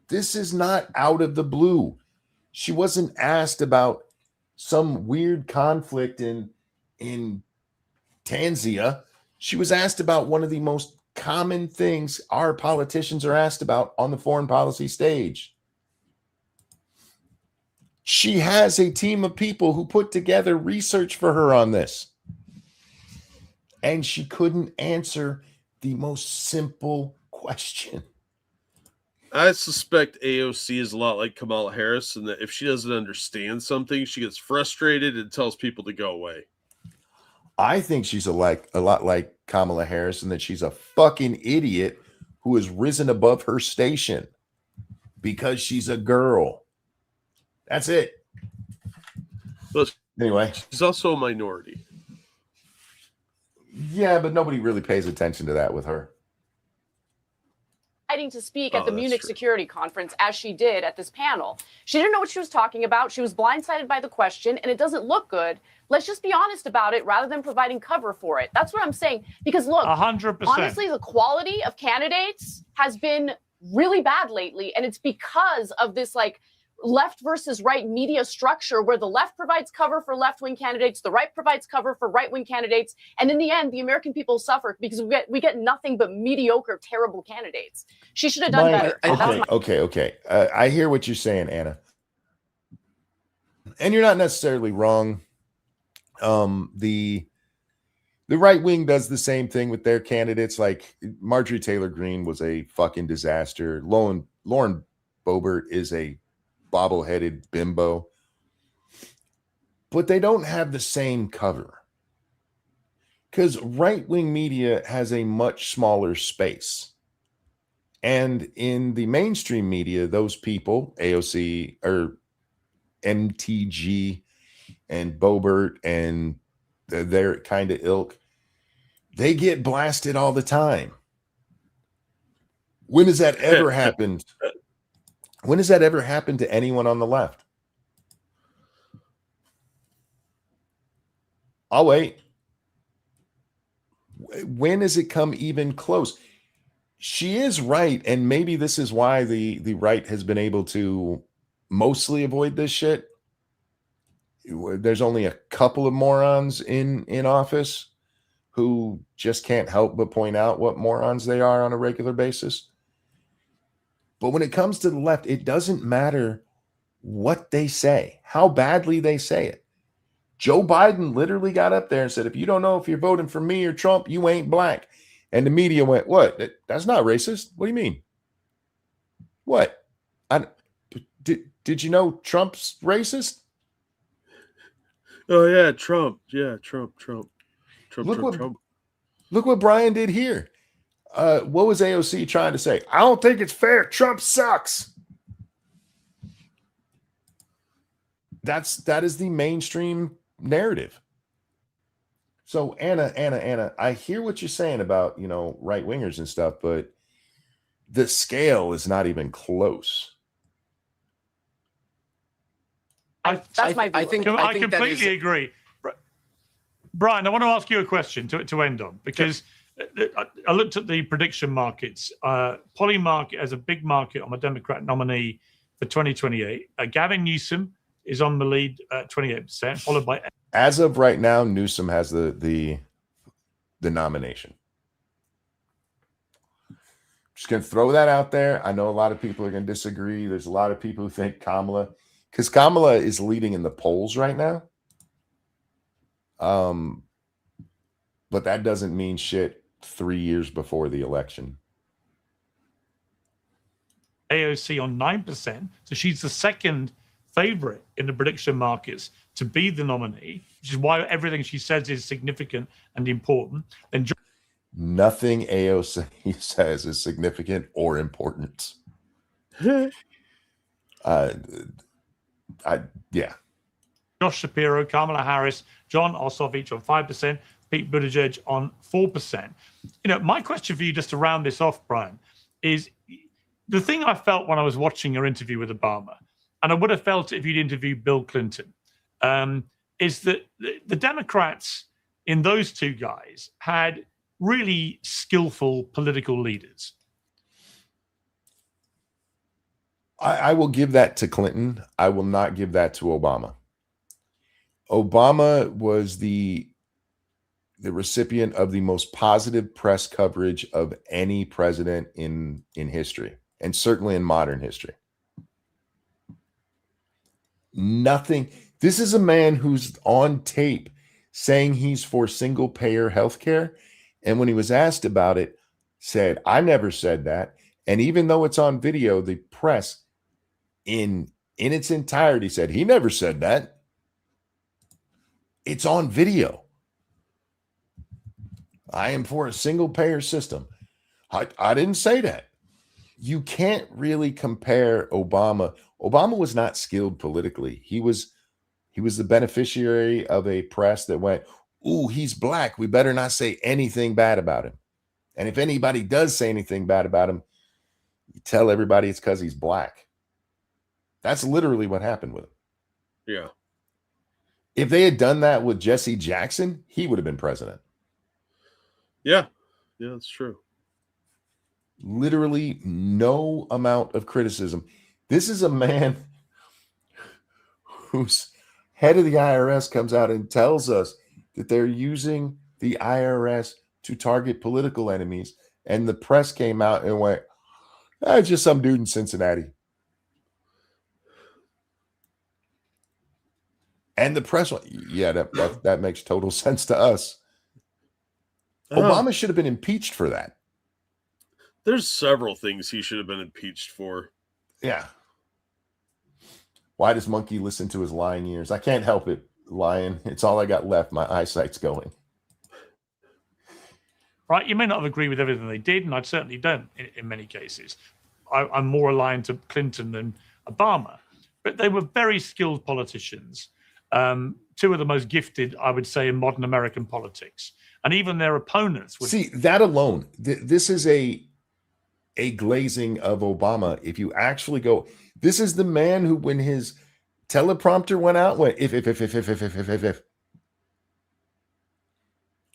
This is not out of the blue. She wasn't asked about some weird conflict in Tanzania. She was asked about one of the most common things our politicians are asked about on the foreign policy stage. She has a team of people who put together research for her on this. And she couldn't answer the most simple question. I suspect AOC is a lot like Kamala Harris, and that if she doesn't understand something, she gets frustrated and tells people to go away. I think she's a lot like Kamala Harris, and that she's a fucking idiot who has risen above her station because she's a girl. That's it. But anyway, she's also a minority. Yeah, but nobody really pays attention to that with her. To speak at the Munich Security Conference as she did at this panel. She didn't know what she was talking about. She was blindsided by the question, and it doesn't look good. Let's just be honest about it rather than providing cover for it. That's what I'm saying. Because look, 100%. Honestly, the quality of candidates has been really bad lately, and it's because of this like left versus right media structure where the left provides cover for left-wing candidates, the right provides cover for right-wing candidates, and in the end, the American people suffer because we get nothing but mediocre, terrible candidates. She should have done better. Okay. I hear what you're saying, Anna, and you're not necessarily wrong. The right wing does the same thing with their candidates. Like Marjorie Taylor Greene was a fucking disaster. Lauren Boebert is a bobble-headed bimbo, but they don't have the same cover because right-wing media has a much smaller space. And in the mainstream media, those people, AOC or MTG and Boebert and their kind of ilk, they get blasted all the time. When has that ever happened? When has that ever happened to anyone on the left? I'll wait. When has it come even close? She is right, and maybe this is why the right has been able to mostly avoid this shit. There's only a couple of morons in office who just can't help but point out what morons they are on a regular basis. But when it comes to the left, it doesn't matter what they say, how badly they say it. Joe Biden literally got up there and said, if you don't know if you're voting for me or Trump, you ain't black. And the media went, what? That's not racist. What do you mean? What? Did you know Trump's racist? Oh, yeah, Trump. Yeah, Trump. Look what Brian did here. What was AOC trying to say? I don't think it's fair. Trump sucks. That is the mainstream narrative. So Anna, I hear what you're saying about, right wingers and stuff, but the scale is not even close. I completely agree. Brian, I want to ask you a question to end on, because I looked at the prediction markets. Polymarket has a big market on the Democrat nominee for 2028. Gavin Newsom is on the lead at 28%, followed by... As of right now, Newsom has the nomination. Just going to throw that out there. I know a lot of people are going to disagree. There's a lot of people who think Kamala, because Kamala is leading in the polls right now. But that doesn't mean shit 3 years before the election. AOC on 9%. So she's the second favorite in the prediction markets to be the nominee, which is why everything she says is significant and important. Then nothing AOC says is significant or important. Yeah. Josh Shapiro, Kamala Harris, John Ossoff each on 5%, Pete Buttigieg on 4%. My question for you, just to round this off, Brian, is the thing I felt when I was watching your interview with Obama, and I would have felt it if you'd interviewed Bill Clinton, is that the Democrats in those two guys had really skillful political leaders. I will give that to Clinton. I will not give that to Obama. Obama was the recipient of the most positive press coverage of any president in history, and certainly in modern history. Nothing. This is a man who's on tape saying he's for single-payer healthcare, and when he was asked about it, said, "I never said that." And even though it's on video, the press in its entirety said, he never said that. It's on video. I am for a single payer system. I didn't say that. You can't really compare Obama. Obama was not skilled politically. He was the beneficiary of a press that went, ooh, he's black. We better not say anything bad about him. And if anybody does say anything bad about him, you tell everybody it's because he's black. That's literally what happened with him. Yeah. If they had done that with Jesse Jackson, he would have been president. Yeah. Yeah, that's true. Literally no amount of criticism. This is a man whose head of the IRS comes out and tells us that they're using the IRS to target political enemies. And the press came out and went, it's just some dude in Cincinnati. And the press went, yeah, that makes total sense to us. Obama should have been impeached for that. There's several things he should have been impeached for. Yeah. Why does Monkey listen to his lying ears? I can't help it, Lion. It's all I got left. My eyesight's going. Right? You may not have agreed with everything they did, and I certainly don't in many cases. I'm more aligned to Clinton than Obama. But they were very skilled politicians. Two of the most gifted, I would say, in modern American politics. And even their opponents would see that alone. This is a glazing of Obama. If you actually go, this is the man who, when his teleprompter went out, went if.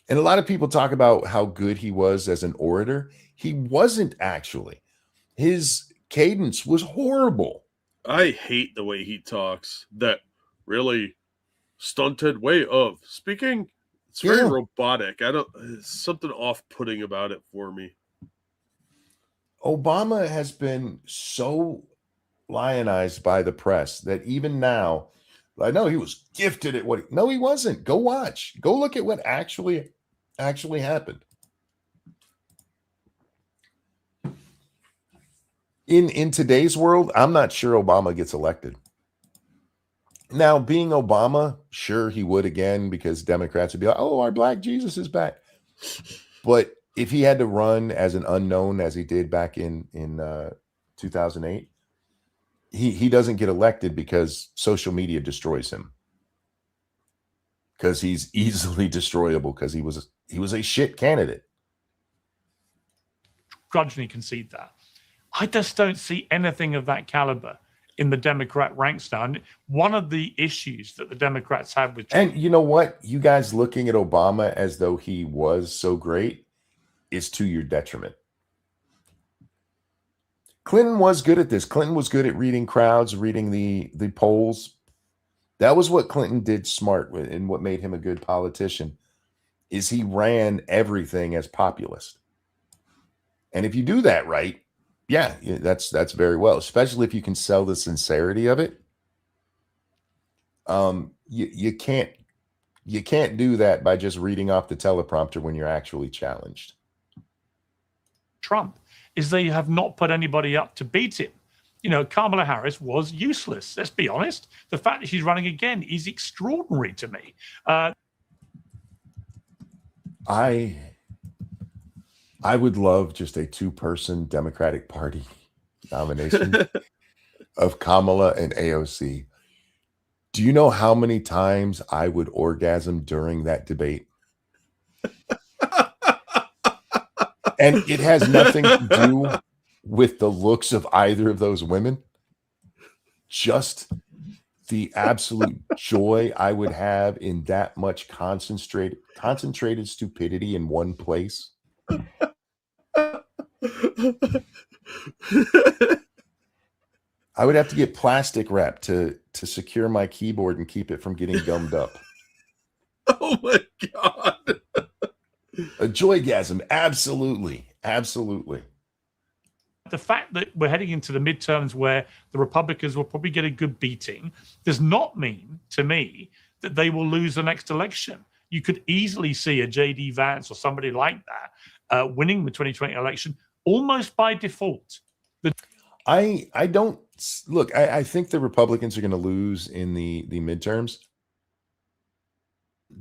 And a lot of people talk about how good he was as an orator. He wasn't actually. His cadence was horrible. I hate the way he talks. That really stunted way of speaking. It's very robotic. Something off-putting about it for me. Obama has been so lionized by the press that even now, I know he was gifted at what. No, he wasn't. Go watch. Go look at what actually happened. In today's world, I'm not sure Obama gets elected. Now, being Obama, sure he would again, because Democrats would be like, oh, our black Jesus is back. But if he had to run as an unknown, as he did back in 2008, he doesn't get elected because social media destroys him. Because he's easily destroyable, because he was a shit candidate. Grudgingly concede that. I just don't see anything of that caliber in the Democrat ranks now. And one of the issues that the Democrats have with Trump, and you know what? You guys looking at Obama as though he was so great is to your detriment. Clinton was good at this. Clinton was good at reading crowds, reading the polls. That was what Clinton did smart with, and what made him a good politician is he ran everything as populist. And if you do that right, yeah, that's very well, especially if you can sell the sincerity of it. You can't do that by just reading off the teleprompter when you're actually challenged. Trump is they have not put anybody up to beat him. You know, Kamala Harris was useless. Let's be honest. The fact that she's running again is extraordinary to me. I would love just a 2-person Democratic Party nomination of Kamala and AOC. Do you know how many times I would orgasm during that debate? And it has nothing to do with the looks of either of those women. Just the absolute joy I would have in that much concentrated stupidity in one place. I would have to get plastic wrap to secure my keyboard and keep it from getting gummed up. Oh my God. A joygasm. Absolutely. Absolutely. The fact that we're heading into the midterms where the Republicans will probably get a good beating does not mean, to me, that they will lose the next election. You could easily see a J.D. Vance or somebody like that winning the 2020 election almost by default. I don't look. I think the Republicans are going to lose in the midterms,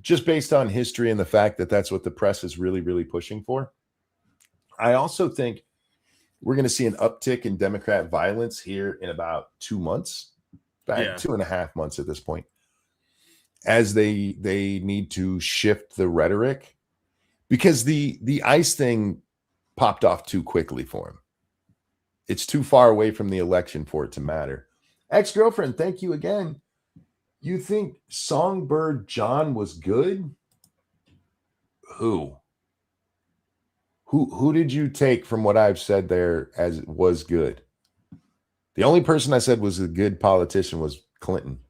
just based on history and the fact that that's what the press is really, really pushing for. I also think we're going to see an uptick in Democrat violence here in about 2 months, 2.5 months at this point, as they need to shift the rhetoric, because the ICE thing popped off too quickly for him. It's too far away from the election for it to matter. Ex-girlfriend, thank you again. You think Songbird John was good? Who did you take from what I've said there as was good? The only person I said was a good politician was Clinton.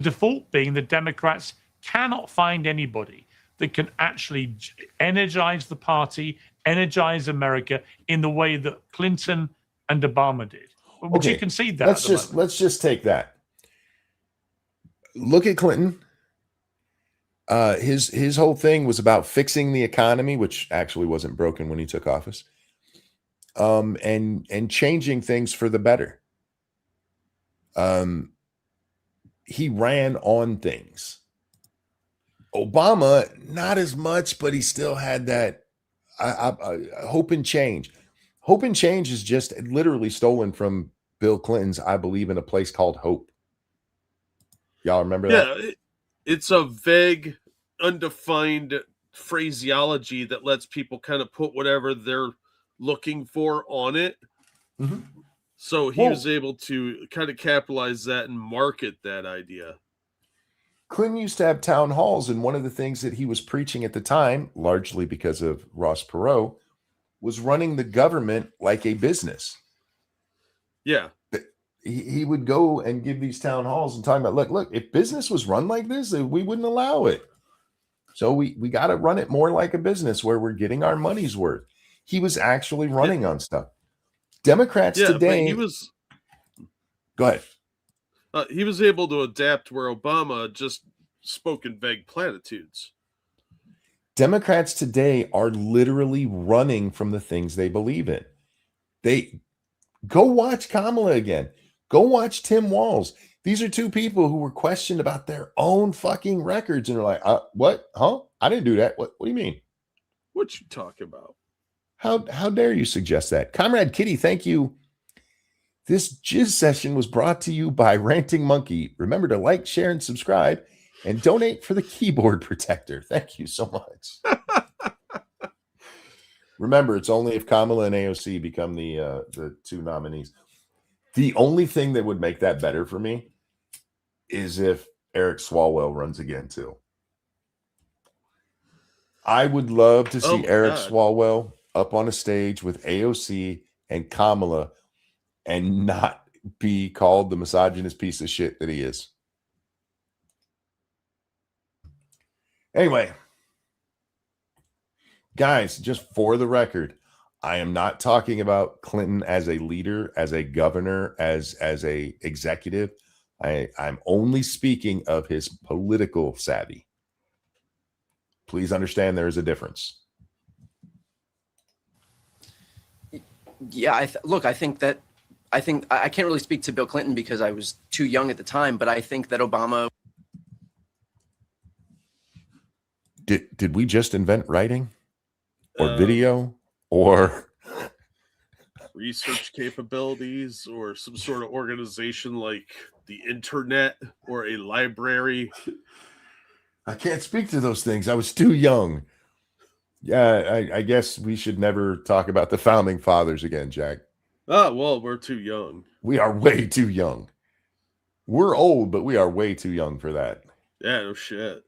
Default being the Democrats cannot find anybody that can actually energize the party, energize America in the way that Clinton and Obama did. Would you concede that? Let's just take that. Look at Clinton. His whole thing was about fixing the economy, which actually wasn't broken when he took office, and changing things for the better. He ran on things. Obama, not as much, but he still had that hope and change. Hope and change is just literally stolen from Bill Clinton's "I Believe in a Place Called Hope." Y'all remember that? Yeah, it's a vague, undefined phraseology that lets people kind of put whatever they're looking for on it. Mm-hmm. So he was able to kind of capitalize that and market that idea. Clinton used to have town halls, and one of the things that he was preaching at the time, largely because of Ross Perot, was running the government like a business. Yeah. He would go and give these town halls and talk about, look, if business was run like this, we wouldn't allow it. So we got to run it more like a business where we're getting our money's worth. He was actually running on stuff. Democrats today. Go ahead. He was able to adapt where Obama just spoke in vague platitudes. Democrats today are literally running from the things they believe in. They go watch Kamala again. Go watch Tim Walz. These are two people who were questioned about their own fucking records, and they're like, "What? Huh? I didn't do that. What do you mean? What you talking about? How dare you suggest that?" Comrade Kitty, thank you. This jizz session was brought to you by Ranting Monkey. Remember to like, share, and subscribe, and donate for the keyboard protector. Thank you so much. Remember, it's only if Kamala and AOC become the two nominees. The only thing that would make that better for me is if Eric Swalwell runs again too. I would love to see Eric Swalwell up on a stage with AOC and Kamala and not be called the misogynist piece of shit that he is. Anyway, guys, just for the record, I am not talking about Clinton as a leader, as a governor, as a executive. I'm only speaking of his political savvy. Please understand there is a difference. Yeah, I think I can't really speak to Bill Clinton because I was too young at the time, but I think that Obama. Did we just invent writing or video or research capabilities or some sort of organization like the internet or a library? I can't speak to those things. I was too young. Yeah, I guess we should never talk about the founding fathers again, Jack. Oh, well, we're too young. We are way too young. We're old, but we are way too young for that. Yeah, no shit.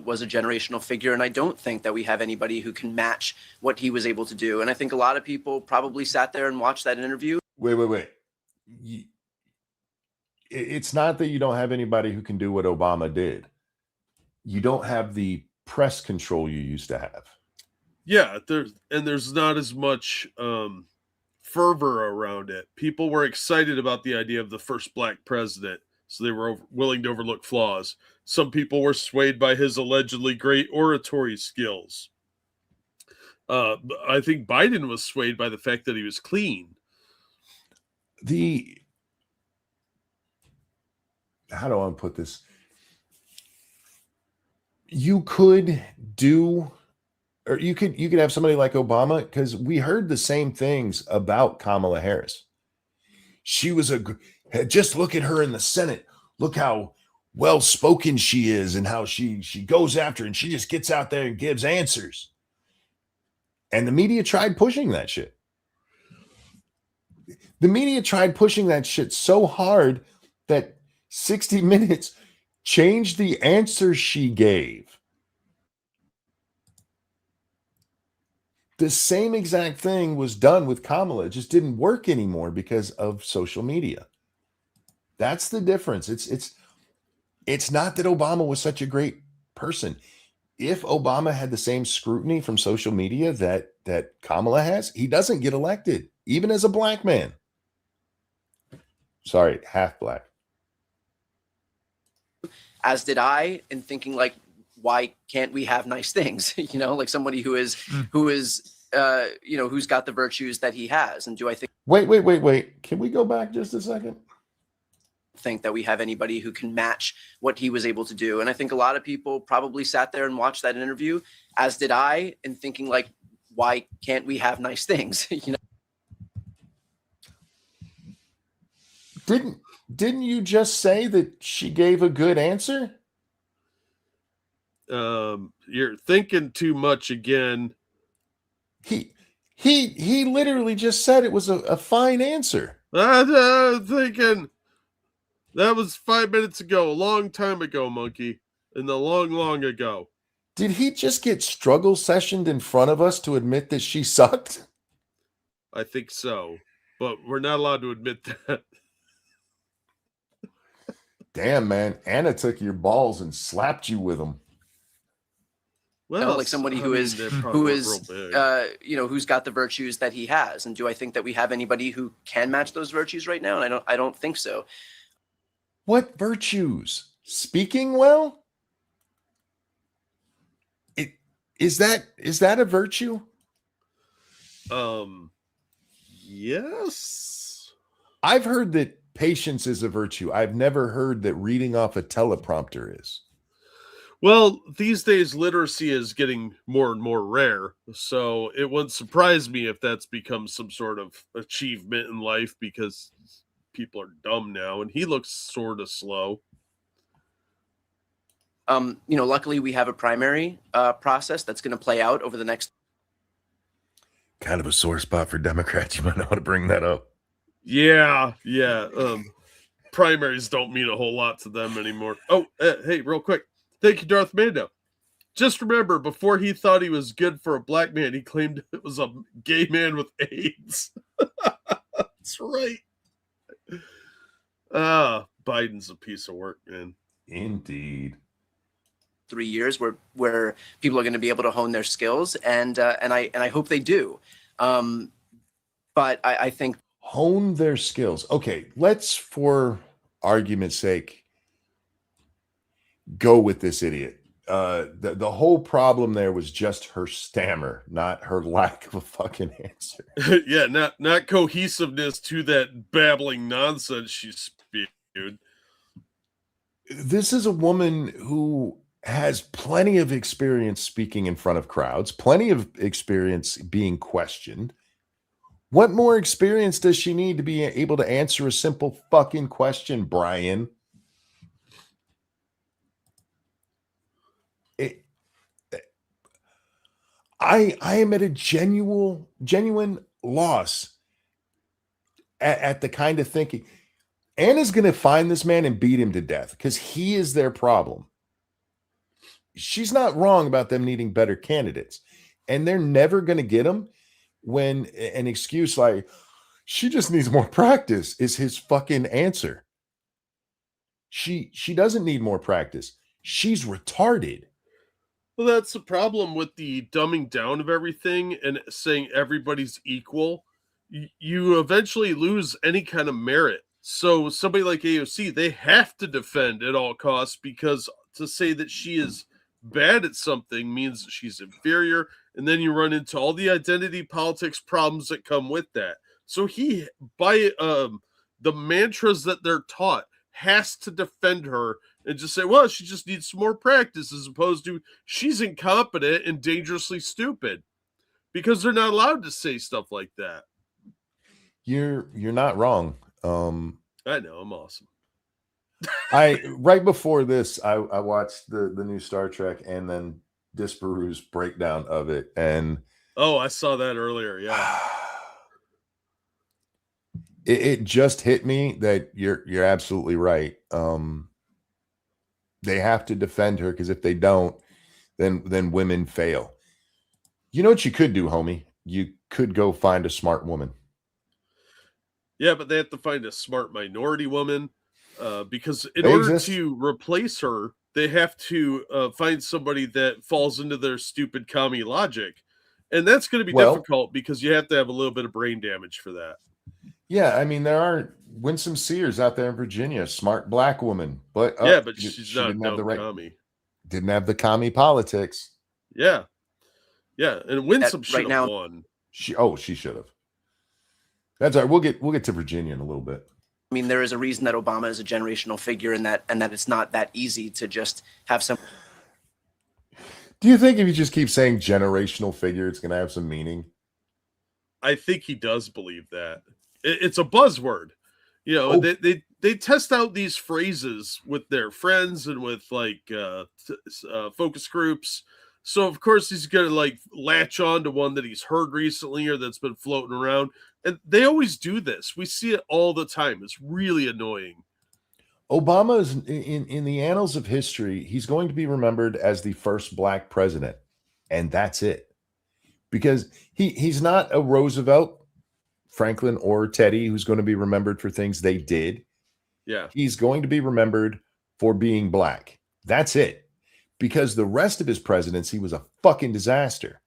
Was a generational figure, and I don't think that we have anybody who can match what he was able to do. And I think a lot of people probably sat there and watched that interview. Wait. It's not that you don't have anybody who can do what Obama did. You don't have the press control you used to have. Yeah, there's not as much fervor around it. People were excited about the idea of the first black president, so they were willing to overlook flaws. Some people were swayed by his allegedly great oratory skills. I think Biden was swayed by the fact that he was clean. How do I put this? You could do, or you could have somebody like Obama, because we heard the same things about Kamala Harris. She was just look at her in the Senate. Look how well-spoken she is and how she goes after and she just gets out there and gives answers. And the media tried pushing that shit. The media tried pushing that shit so hard that 60 Minutes changed the answer she gave. The same exact thing was done with Kamala. It just didn't work anymore because of social media. That's the difference. It's not that Obama was such a great person. If Obama had the same scrutiny from social media that Kamala has, he doesn't get elected, even as a black man. Sorry, half black. As did I, in thinking like, why can't we have nice things? You know, like somebody who is, you know, who's got the virtues that he has. And do I think? Wait. Can we go back just a second? Think that we have anybody who can match what he was able to do. And I think a lot of people probably sat there and watched that interview, as did I, in thinking like, why can't we have nice things? You know. Didn't you just say that she gave a good answer? You're thinking too much again. He literally just said it was a fine answer. I'm thinking that was 5 minutes ago, a long time ago, monkey, in the long ago. Did he just get struggle sessioned in front of us to admit that she sucked? I think so, but we're not allowed to admit that. Damn, man. Anna took your balls and slapped you with them. Well, like somebody who is, you know, who's got the virtues that he has. And do I think that we have anybody who can match those virtues right now? And I don't think so. What virtues? Speaking well? Is that a virtue? Yes. I've heard that patience is a virtue. I've never heard that reading off a teleprompter is. Well, these days literacy is getting more and more rare, so it wouldn't surprise me if that's become some sort of achievement in life, because people are dumb now, and he looks sort of slow. You know, luckily we have a primary process that's going to play out over the next. Kind of a sore spot for Democrats. You might know how to bring that up. Yeah. Primaries don't mean a whole lot to them anymore. Oh, hey, real quick. Thank you, Darth Mando. Just remember, before he thought he was good for a black man, he claimed it was a gay man with AIDS. That's right. Biden's a piece of work, man. Indeed. 3 years where people are going to be able to hone their skills, and I hope they do. But I think hone their skills. Okay, let's, for argument's sake, go with this idiot. The whole problem there was just her stammer, not her lack of a fucking answer. Yeah, not cohesiveness to that babbling nonsense she spewed. This is a woman who has plenty of experience speaking in front of crowds, plenty of experience being questioned. What more experience does she need to be able to answer a simple fucking question, Brian? I am at a genuine loss at the kind of thinking. Anna's going to find this man and beat him to death because he is their problem. She's not wrong about them needing better candidates, and they're never going to get them when an excuse like she just needs more practice is his fucking answer. She doesn't need more practice. She's retarded. Well, that's the problem with the dumbing down of everything and saying everybody's equal. You eventually lose any kind of merit. So somebody like AOC, they have to defend at all costs, because to say that she is bad at something means that she's inferior, and then you run into all the identity politics problems that come with that. So he, by the mantras that they're taught, has to defend her and just say, well, she just needs some more practice, as opposed to she's incompetent and dangerously stupid, because they're not allowed to say stuff like that. You're not wrong. I know, I'm awesome. Right before this, I watched the new Star Trek and then Disparu's breakdown of it, and I saw that earlier. Yeah, it just hit me that you're absolutely right. They have to defend her, because if they don't, then women fail. You know what you could do, homie? You could go find a smart woman. Yeah, but they have to find a smart minority woman, because in order to replace her, they have to find somebody that falls into their stupid commie logic. And that's going to be difficult, because you have to have a little bit of brain damage for that. Yeah, I mean, there are Winsome Sears out there in Virginia, smart black woman, but but she's not no commie. Didn't have the commie politics. Yeah, and Winsome should have won. She should have. That's all right. We'll get to Virginia in a little bit. I mean, there is a reason that Obama is a generational figure, and that it's not that easy to just have some. Do you think if you just keep saying generational figure, it's going to have some meaning? I think he does believe that. It's a buzzword. You know, they test out these phrases with their friends and with focus groups. So of course he's going to latch on to one that he's heard recently or that's been floating around. And they always do this. We see it all the time. It's really annoying. Obama is in the annals of history. He's going to be remembered as the first black president, and that's it. Because he's not a Roosevelt, Franklin, or Teddy who's going to be remembered for things they did. Yeah. He's going to be remembered for being black. That's it. Because the rest of his presidency was a fucking disaster.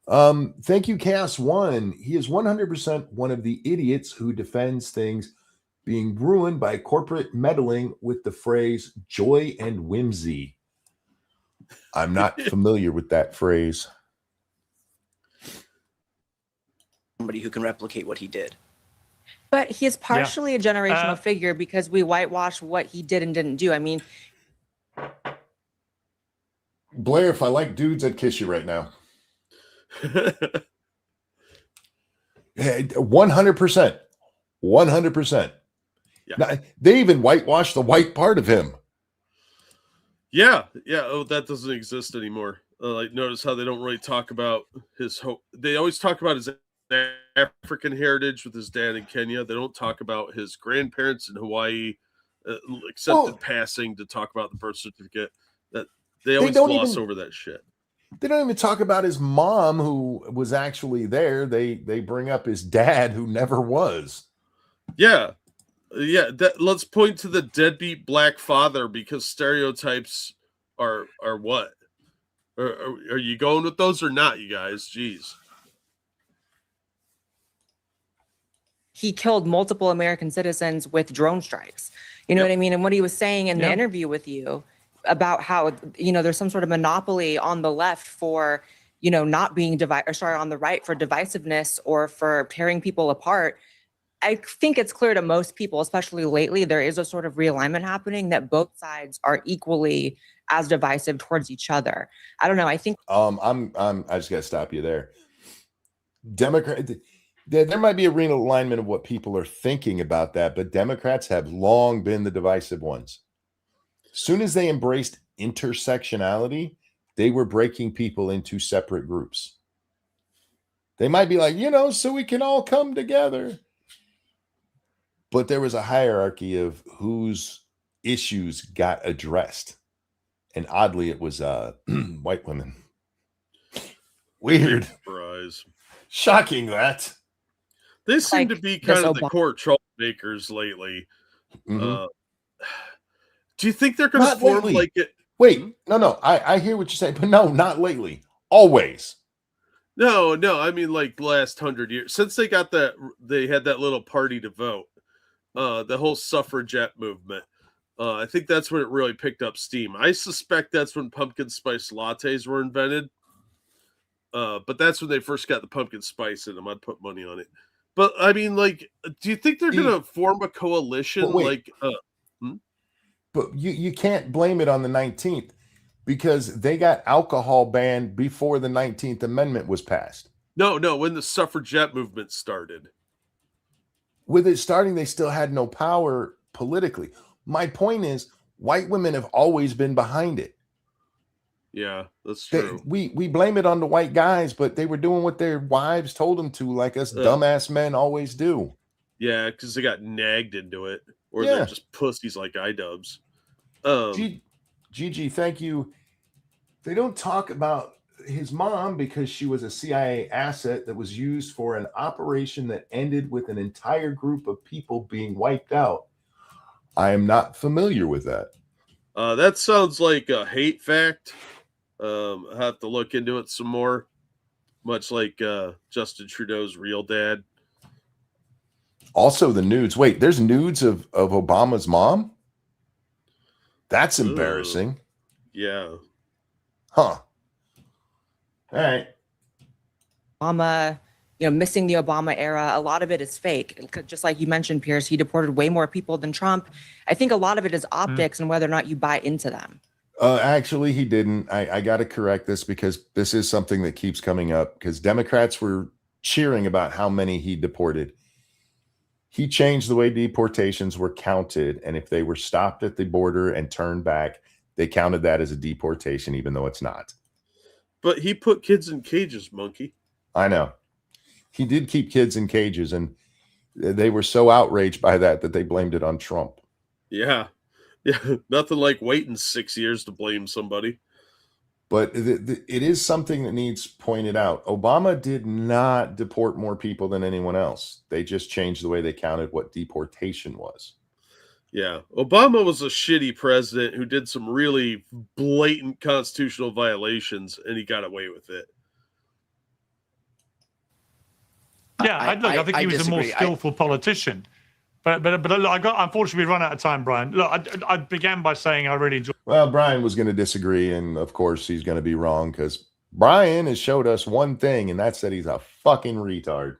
Thank you, Chaos One. He is 100% one of the idiots who defends things being ruined by corporate meddling with the phrase joy and whimsy. I'm not familiar with that phrase. Somebody who can replicate what he did. But he is partially a generational figure, because we whitewash what he did and didn't do. I mean, Blair, if I like dudes, I'd kiss you right now. 100%. 100%. Yeah. Now, they even whitewashed the white part of him. Yeah. Oh, that doesn't exist anymore. Notice how they don't really talk about his hope. They always talk about his African heritage with his dad in Kenya. They don't talk about his grandparents in Hawaii, except in passing to talk about the birth certificate. That they always gloss over that shit. They don't even talk about his mom, who was actually there. They bring up his dad, who never was. Yeah. Let's point to the deadbeat black father, because stereotypes are what? Are you going with those or not, you guys? Jeez. He killed multiple American citizens with drone strikes. You know what I mean? And what he was saying in the interview with you about how, there's some sort of monopoly on the left for, not being on the right for divisiveness or for tearing people apart. I think it's clear to most people, especially lately, there is a sort of realignment happening that both sides are equally as divisive towards each other. I don't know. I think I just gotta stop you there. There might be a realignment of what people are thinking about that, but Democrats have long been the divisive ones. As soon as they embraced intersectionality, they were breaking people into separate groups. They might be like, so we can all come together. But there was a hierarchy of whose issues got addressed. And oddly, it was white women. Weird. Surprise. Shocking that. They seem to be kind of the core troublemakers lately. Mm-hmm. Do you think they're going to form lately. Like it? Wait, no. I hear what you're saying, but no, not lately. Always. No. I mean, like the last 100 years since they had that little party to vote. The whole suffragette movement. I think that's when it really picked up steam. I suspect that's when pumpkin spice lattes were invented. But that's when they first got the pumpkin spice in them. I'd put money on it. But I mean, like, do you think they're going to form a coalition? But you can't blame it on the 19th because they got alcohol banned before the 19th Amendment was passed. No, when the suffragette movement started. With it starting, they still had no power politically. My point is, white women have always been behind it. Yeah, that's true. We blame it on the white guys, but they were doing what their wives told them to, like us dumbass men always do. Yeah, because they got nagged into it, or they're just pussies like Idubbbz. Gigi, thank you. They don't talk about his mom because she was a CIA asset that was used for an operation that ended with an entire group of people being wiped out. I am not familiar with that. That sounds like a hate fact. I have to look into it some more. Much like Justin Trudeau's real dad. Also, the nudes. Wait, there's nudes of Obama's mom? That's embarrassing. Yeah. Huh. All right. Obama, missing the Obama era, a lot of it is fake. Just like you mentioned, Piers, he deported way more people than Trump. I think a lot of it is optics and whether or not you buy into them. Actually, he didn't. I got to correct this because this is something that keeps coming up because Democrats were cheering about how many he deported. He changed the way deportations were counted. And if they were stopped at the border and turned back, they counted that as a deportation, even though it's not. But he put kids in cages, monkey. I know. He did keep kids in cages, and they were so outraged by that they blamed it on Trump. Yeah. Yeah. Nothing like waiting 6 years to blame somebody. But it is something that needs pointed out. Obama did not deport more people than anyone else. They just changed the way they counted what deportation was. Yeah. Obama was a shitty president who did some really blatant constitutional violations, and he got away with it. Yeah, I think he was disagree. a more skillful politician. But look, unfortunately, we run out of time, Brian. Look, I began by saying I really enjoyed. Well, Brian was going to disagree, and of course he's going to be wrong because Brian has showed us one thing, and that's that he's a fucking retard.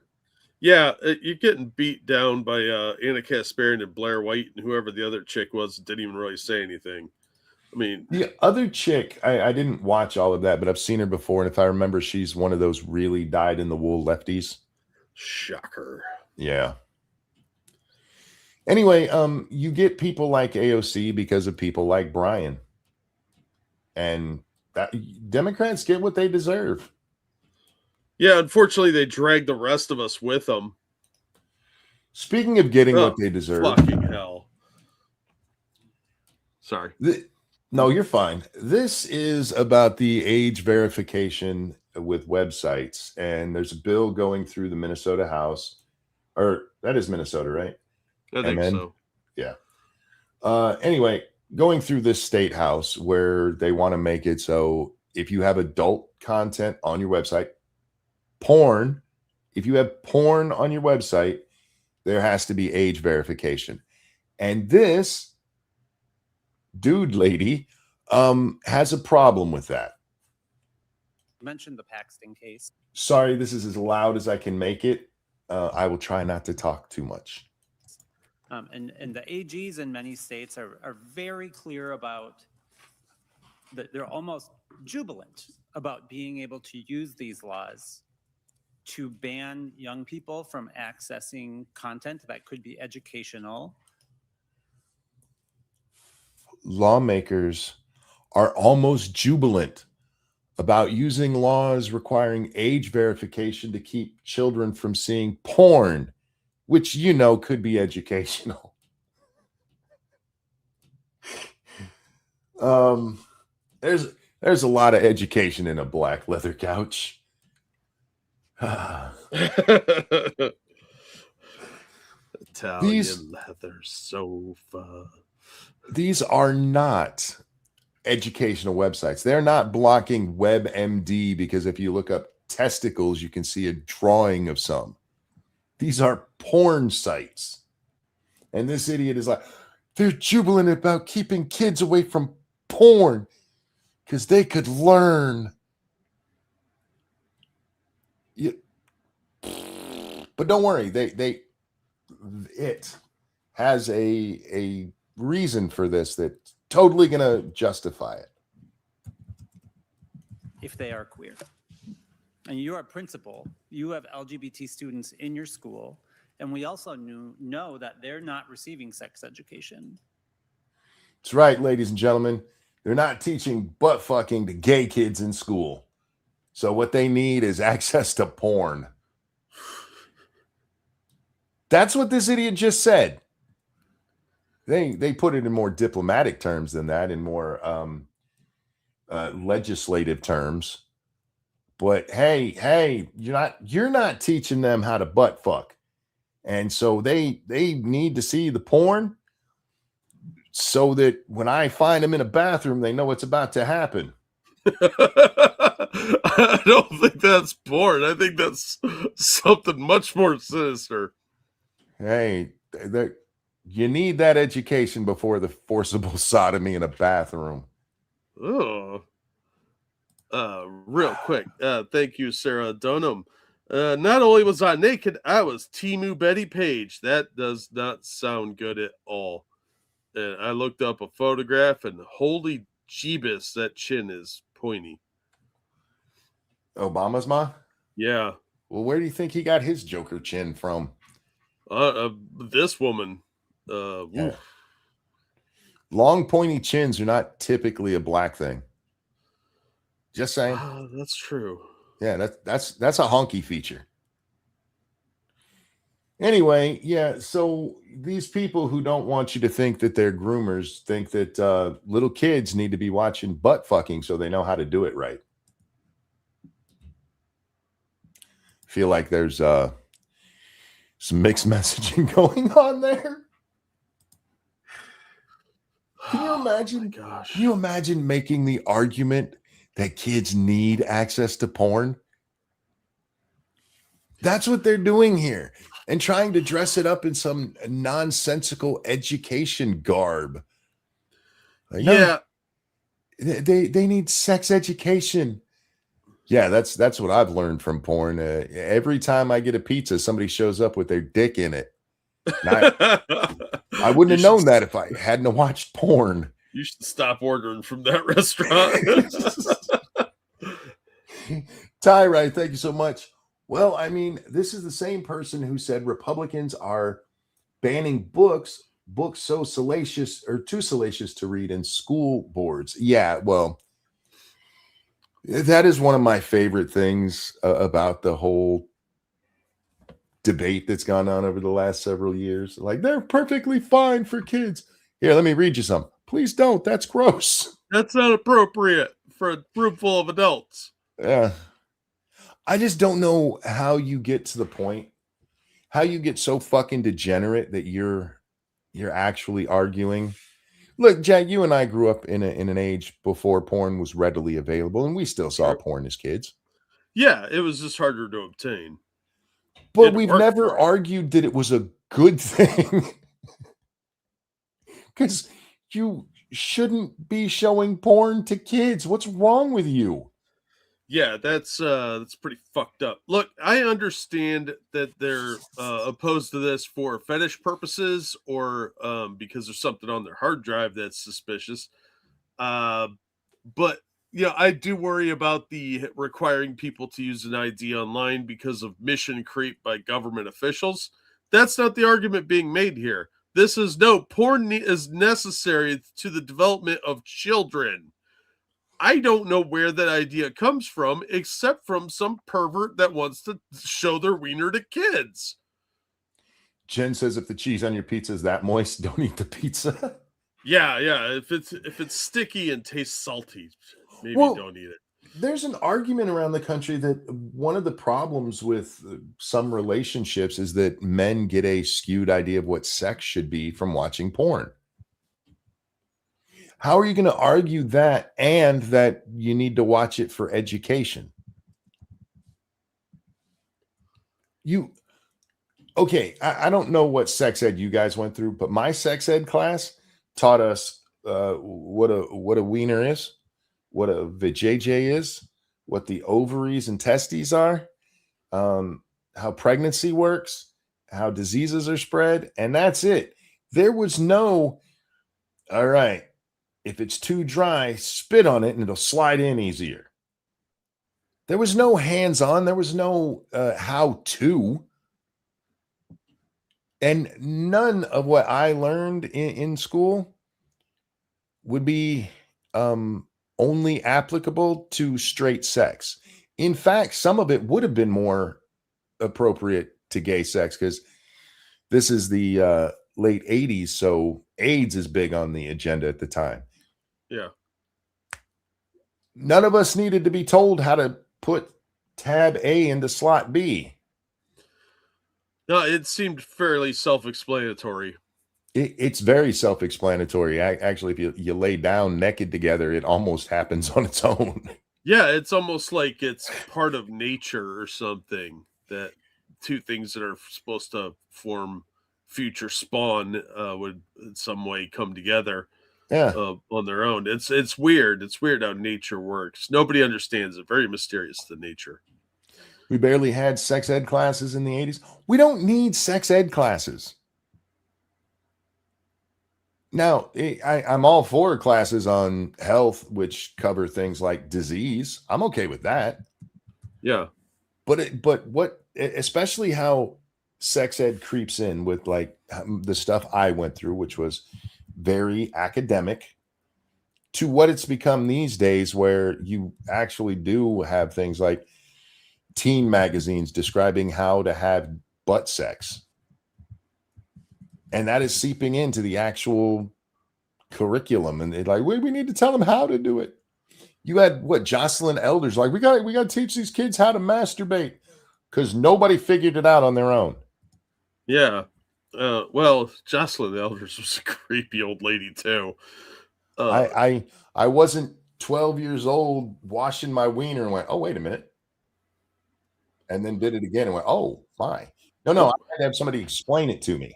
Yeah, you're getting beat down by Anna Kasparian and Blair White and whoever the other chick was that didn't even really say anything. I mean, the other chick, I didn't watch all of that, but I've seen her before, and if I remember, she's one of those really dyed-in-the-wool lefties. Shocker. Yeah. Anyway, you get people like AOC because of people like Brian. And that Democrats get what they deserve. Yeah, unfortunately, they drag the rest of us with them. Speaking of getting what they deserve. Fucking hell. Sorry. No, you're fine. This is about the age verification with websites. And there's a bill going through the Minnesota House. Or that is Minnesota, right? I think so. Yeah. Anyway, going through this state house where they want to make it so if you have adult content on your website, if you have porn on your website, there has to be age verification. And this lady has a problem with that. You mentioned the Paxton case. Sorry, this is as loud as I can make it. I will try not to talk too much. And the AGs in many states are very clear about that. They're almost jubilant about being able to use these laws to ban young people from accessing content that could be educational. Lawmakers are almost jubilant about using laws requiring age verification to keep children from seeing porn, which could be educational. There's a lot of education in a black leather couch. Italian leather sofa. These are not educational websites. They're not blocking WebMD because if you look up testicles, you can see a drawing of some. These are porn sites. And this idiot is like, They're jubilant about keeping kids away from porn because they could learn. But don't worry, it has a reason for this that's totally gonna justify it. If they are queer. And you're a principal, you have LGBT students in your school, and we also know that they're not receiving sex education. That's right, ladies and gentlemen. They're not teaching butt fucking to gay kids in school. So what they need is access to porn. That's what this idiot just said. They put it in more diplomatic terms than that, in more legislative terms. But hey, you're not teaching them how to butt fuck. And so they need to see the porn so that when I find them in a bathroom, they know what's about to happen. I don't think that's porn. I think that's something much more sinister. Hey, you need that education before the forcible sodomy in a bathroom. Oh. Real quick. Thank you, Sarah Dunham. Not only was I naked, I was Timu Betty Page. That does not sound good at all. And I looked up a photograph, and holy jeebus, that chin is pointy. Obama's ma? Yeah. Well, where do you think he got his Joker chin from? This woman. Yeah. Long pointy chins are not typically a black thing. Just saying. That's true. Yeah, that's a honky feature. Anyway, yeah, so these people who don't want you to think that they're groomers think that little kids need to be watching butt fucking so they know how to do it right. Feel like there's some mixed messaging going on there. Can you imagine? Oh my gosh. Can you imagine making the argument that kids need access to porn? That's what they're doing here, and trying to dress it up in some nonsensical education garb. Like, yeah, no, they need sex education. Yeah, that's what I've learned from porn. Every time I get a pizza, somebody shows up with their dick in it. I wouldn't have known that if I hadn't watched porn. You should stop ordering from that restaurant. Ty, right? Thank you so much. Well, I mean, this is the same person who said Republicans are banning books so salacious or too salacious to read in school boards. Yeah, well, that is one of my favorite things about the whole debate that's gone on over the last several years. Like, they're perfectly fine for kids. Here, let me read you some. Please don't. That's gross. That's not appropriate for a room full of adults. Yeah. I just don't know how you get to the point, how you get so fucking degenerate that you're actually arguing. Look, Jack, you and I grew up in an age before porn was readily available, and we still saw porn as kids. Yeah, it was just harder to obtain. But we've never argued that it was a good thing. Because you shouldn't be showing porn to kids. What's wrong with you? Yeah, that's pretty fucked up. Look, I understand that they're opposed to this for fetish purposes or because there's something on their hard drive that's suspicious. But yeah, I do worry about the requiring people to use an ID online because of mission creep by government officials. That's not the argument being made here. This is no, porn is necessary to the development of children. I don't know where that idea comes from, except from some pervert that wants to show their wiener to kids. Jen says, if the cheese on your pizza is that moist, don't eat the pizza. Yeah. If it's sticky and tastes salty, maybe don't eat it. There's an argument around the country that one of the problems with some relationships is that men get a skewed idea of what sex should be from watching porn. How are you going to argue that and that you need to watch it for education? I don't know what sex ed you guys went through, but my sex ed class, taught us what a wiener is, what a vajayjay is, what the ovaries and testes are, how pregnancy works, how diseases are spread, and that's it. There was no, all right, if it's too dry, spit on it and it'll slide in easier. There was no hands-on. There was no how-to. And none of what I learned in school would be only applicable to straight sex. In fact, some of it would have been more appropriate to gay sex because this is the late 80s, so AIDS is big on the agenda at the time. Yeah. None of us needed to be told how to put tab A into slot B. No, it seemed fairly self-explanatory. It's very self-explanatory. Actually, if you lay down naked together, it almost happens on its own. Yeah, it's almost like it's part of nature or something, that two things that are supposed to form future spawn would in some way come together. Yeah. On their own. It's weird. It's weird how nature works. Nobody understands it. Very mysterious, the nature. We barely had sex ed classes in the 80s. We don't need sex ed classes. Now, I'm all for classes on health, which cover things like disease. I'm okay with that. Yeah. But what, especially how sex ed creeps in with like the stuff I went through, which was very academic, to what it's become these days, where you actually do have things like teen magazines describing how to have butt sex. And that is seeping into the actual curriculum. And they're like, we need to tell them how to do it. You had Jocelyn Elders like, we got to teach these kids how to masturbate because nobody figured it out on their own. Yeah. Well, Jocelyn Elders was a creepy old lady too. I wasn't 12 years old washing my wiener and went, oh, wait a minute. And then did it again and went, oh, my. No, I had to have somebody explain it to me.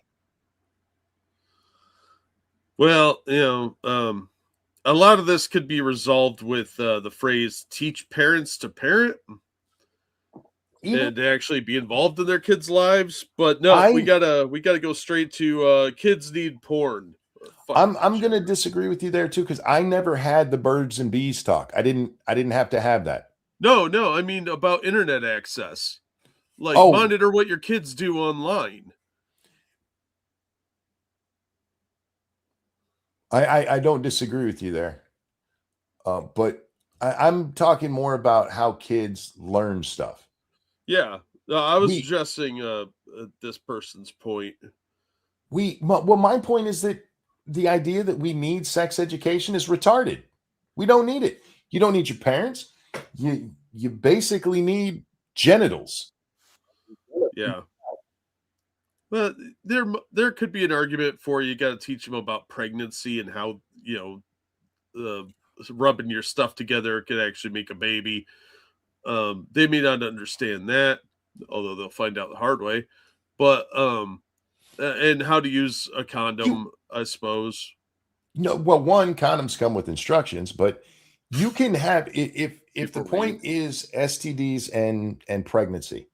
Well, a lot of this could be resolved with the phrase teach parents to parent. And to actually be involved in their kids' lives, but no, we gotta go straight to kids need porn. I'm gonna disagree with you there too, because I never had the birds and bees talk. I didn't have to have that. No, I mean about internet access. Like monitor what your kids do online. I don't disagree with you there, but I'm talking more about how kids learn stuff. Yeah, I was suggesting this person's point. My point is that the idea that we need sex education is retarded. We don't need it. You don't need your parents. You basically need genitals. Yeah. But there could be an argument for you got to teach them about pregnancy and how, rubbing your stuff together could actually make a baby. They may not understand that, although they'll find out the hard way. But and how to use a condom, I suppose. Well, condoms come with instructions, but you can have if the point is STDs and pregnancy,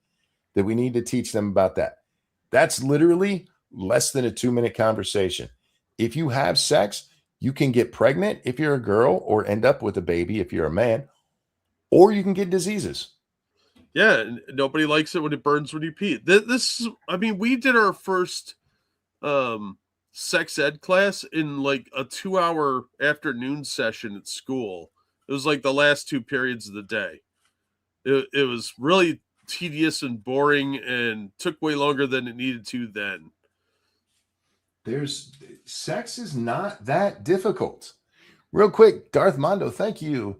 that we need to teach them about that. That's literally less than a 2-minute conversation. If you have sex, you can get pregnant if you're a girl, or end up with a baby if you're a man, or you can get diseases. Yeah, nobody likes it when it burns when you pee. We did our first sex ed class in like a 2-hour afternoon session at school. It was like the last 2 periods of the day. It was really tedious and boring and took way longer than it needed to then. Sex is not that difficult. Real quick, Darth Mondo, thank you.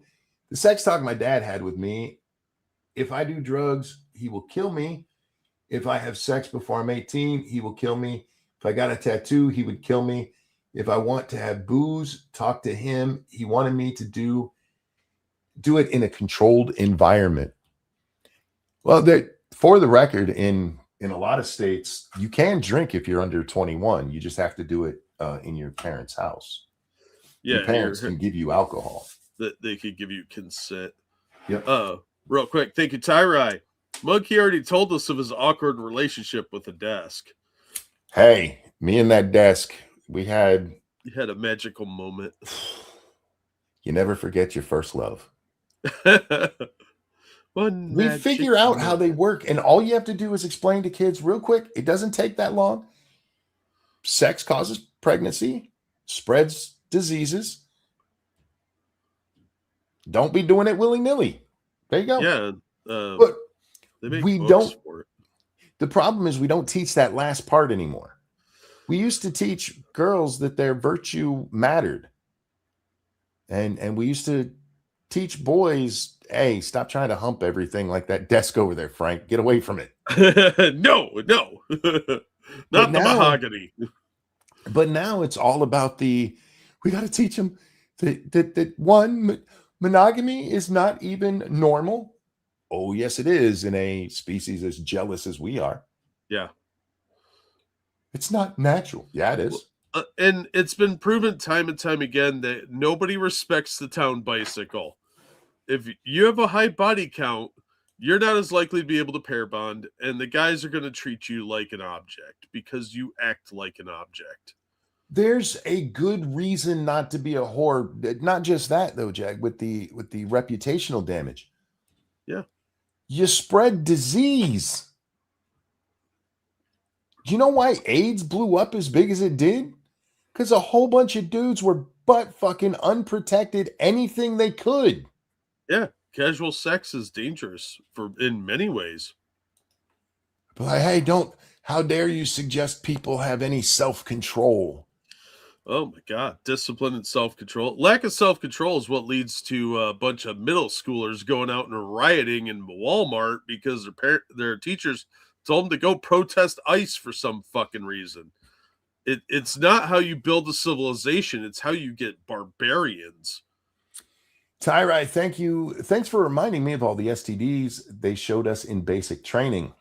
The sex talk my dad had with me: if I do drugs, he will kill me. If I have sex before I'm 18, he will kill me. If I got a tattoo, he would kill me. If I want to have booze, talk to him. He wanted me to do it in a controlled environment. Well, for the record, in a lot of states, you can drink if you're under 21. You just have to do it in your parents' house. Yeah, your parents can give you alcohol. That they could give you consent. Yep. Real quick, thank you, Tyrai. Monkey already told us of his awkward relationship with the desk. Hey, me and that desk, you had a magical moment. You never forget your first love. We figure out how they work, and all you have to do is explain to kids real quick. It doesn't take that long. Sex causes pregnancy, spreads diseases. Don't be doing it willy-nilly. There you go. Yeah. But we don't. For it. The problem is we don't teach that last part anymore. We used to teach girls that their virtue mattered. And we used to teach boys, hey, stop trying to hump everything like that desk over there, Frank. Get away from it. No. Not the mahogany. But now it's all about we got to teach them that one, monogamy is not even normal. Oh, yes, it is in a species as jealous as we are. Yeah. It's not natural. Yeah, it is. And it's been proven time and time again that nobody respects the town bicycle. If you have a high body count, you're not as likely to be able to pair bond, and the guys are going to treat you like an object because you act like an object. There's a good reason not to be a whore. Not just that, though, Jack, with the reputational damage. Yeah. You spread disease. Do you know why AIDS blew up as big as it did? Because a whole bunch of dudes were butt fucking unprotected anything they could. Yeah. Casual sex is dangerous in many ways. But hey, how dare you suggest people have any self-control? Oh my God. Discipline and self-control. Lack of self-control is what leads to a bunch of middle schoolers going out and rioting in Walmart because their teachers told them to go protest ICE for some fucking reason. It's not how you build a civilization. It's how you get barbarians. Tyrai, thank you. Thanks for reminding me of all the STDs they showed us in basic training.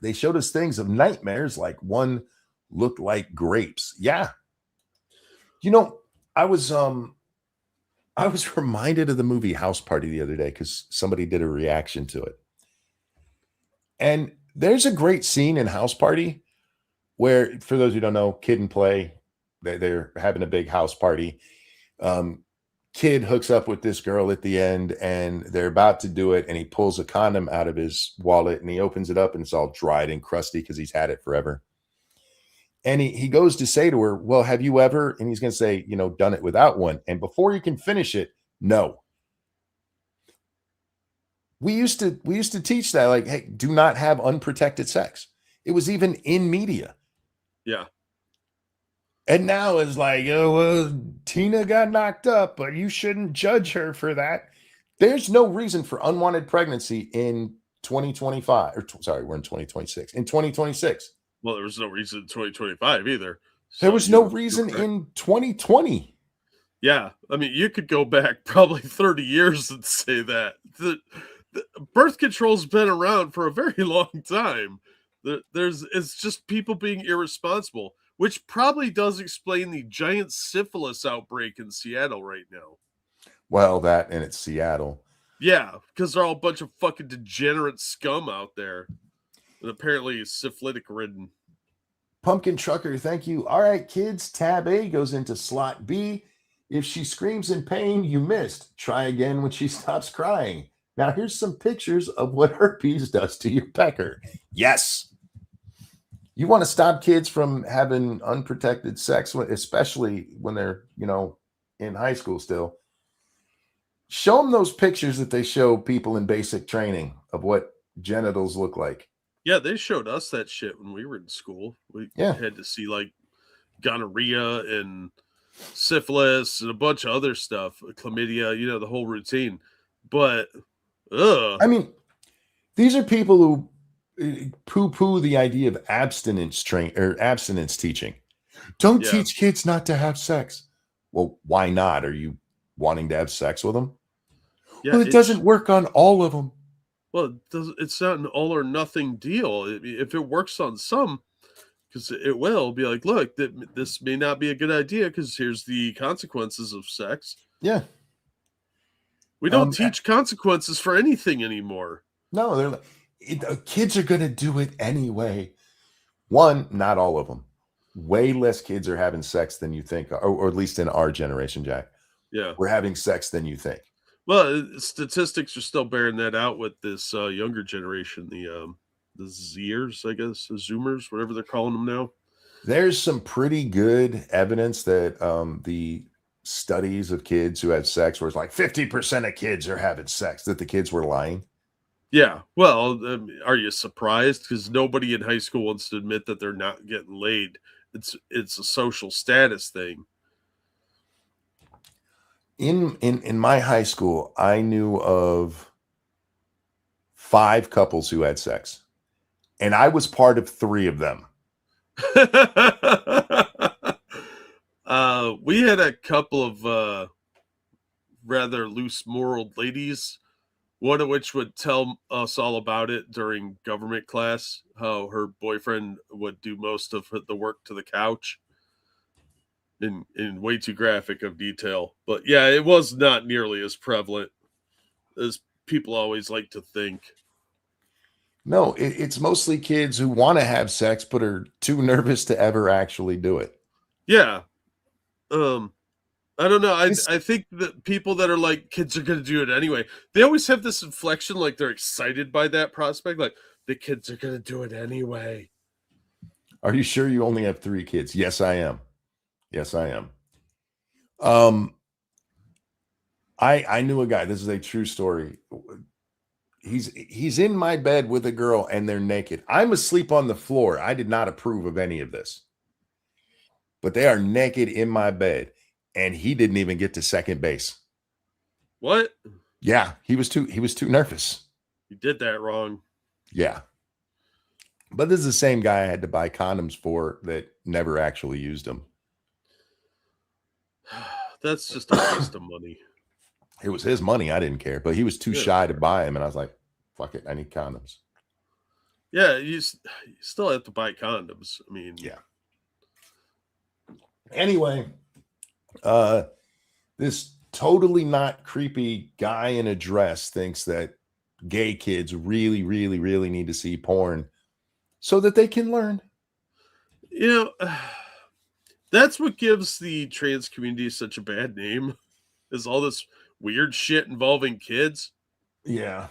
They showed us things of nightmares, like one looked like grapes. Yeah. You know, I was reminded of the movie House Party the other day because somebody did a reaction to it. And there's a great scene in House Party where, for those who don't know, Kid and Play, they're having a big house party. Kid hooks up with this girl at the end, and they're about to do it, and he pulls a condom out of his wallet, and he opens it up, and it's all dried and crusty because he's had it forever. And he goes to say to her, well, have you ever, and he's going to say, done it without one. And before you can finish it, no. We used to teach that, like, hey, do not have unprotected sex. It was even in media. Yeah. And now it's like, oh, well, Tina got knocked up, but you shouldn't judge her for that. There's no reason for unwanted pregnancy in 2025. We're in 2026. In 2026. Well, there was no reason in 2025 either. There was no reason in 2020. Yeah. I mean, you could go back probably 30 years and say that. The birth control's been around for a very long time. It's just people being irresponsible, which probably does explain the giant syphilis outbreak in Seattle right now. Well, that, and it's Seattle. Yeah, because they're all a bunch of fucking degenerate scum out there. And apparently syphilitic ridden. Pumpkin Trucker, thank you. All right, kids, tab A goes into slot B. If she screams in pain, you missed. Try again when she stops crying. Now, here's some pictures of what herpes does to your pecker. Yes. You want to stop kids from having unprotected sex, especially when they're, in high school still. Show them those pictures that they show people in basic training of what genitals look like. Yeah, they showed us that shit when we were in school. We had to see like gonorrhea and syphilis and a bunch of other stuff, chlamydia, the whole routine. But, I mean, these are people who poo-poo the idea of abstinence teaching. Don't teach kids not to have sex. Well, why not? Are you wanting to have sex with them? Yeah, well, it doesn't work on all of them. Well, it's not an all or nothing deal. If it works on some, because it will be like, look, this may not be a good idea because here's the consequences of sex. Yeah. We don't teach consequences for anything anymore. No, kids are going to do it anyway. One, not all of them. Way less kids are having sex than you think, or at least in our generation, Jack. Yeah. We're having sex than you think. Well, statistics are still bearing that out with this younger generation, the Zers, I guess, the Zoomers, whatever they're calling them now. There's some pretty good evidence that the studies of kids who had sex where it's like 50% of kids are having sex, that the kids were lying. Yeah. Well, are you surprised? Because nobody in high school wants to admit that they're not getting laid. It's a social status thing. In my high school, I knew of 5 couples who had sex, and I was part of 3 of them. We had a couple of rather loose-moraled ladies, one of which would tell us all about it during government class, how her boyfriend would do most of the work to the couch in way too graphic of detail. But yeah, it was not nearly as prevalent as people always like to think. No, it's mostly kids who want to have sex but are too nervous to ever actually do it. Yeah. I don't know. I think that people that are like, kids are going to do it anyway, they always have this inflection like they're excited by that prospect. Like, the kids are going to do it anyway. Are you sure you only have 3 kids? Yes, I am. Yes, I am. I knew a guy. This is a true story. He's in my bed with a girl and they're naked. I'm asleep on the floor. I did not approve of any of this. But they are naked in my bed. And he didn't even get to second base. What? Yeah, he was too nervous. You did that wrong. Yeah. But this is the same guy I had to buy condoms for that never actually used them. That's just a waste of money. It was his money. I didn't care. But he was too shy to buy them. And I was like, fuck it. I need condoms. Yeah, you still have to buy condoms. I mean. Yeah. Anyway. This totally not creepy guy in a dress thinks that gay kids really, really, really need to see porn so that they can learn. You know, that's what gives the trans community such a bad name, is all this weird shit involving kids. Yeah.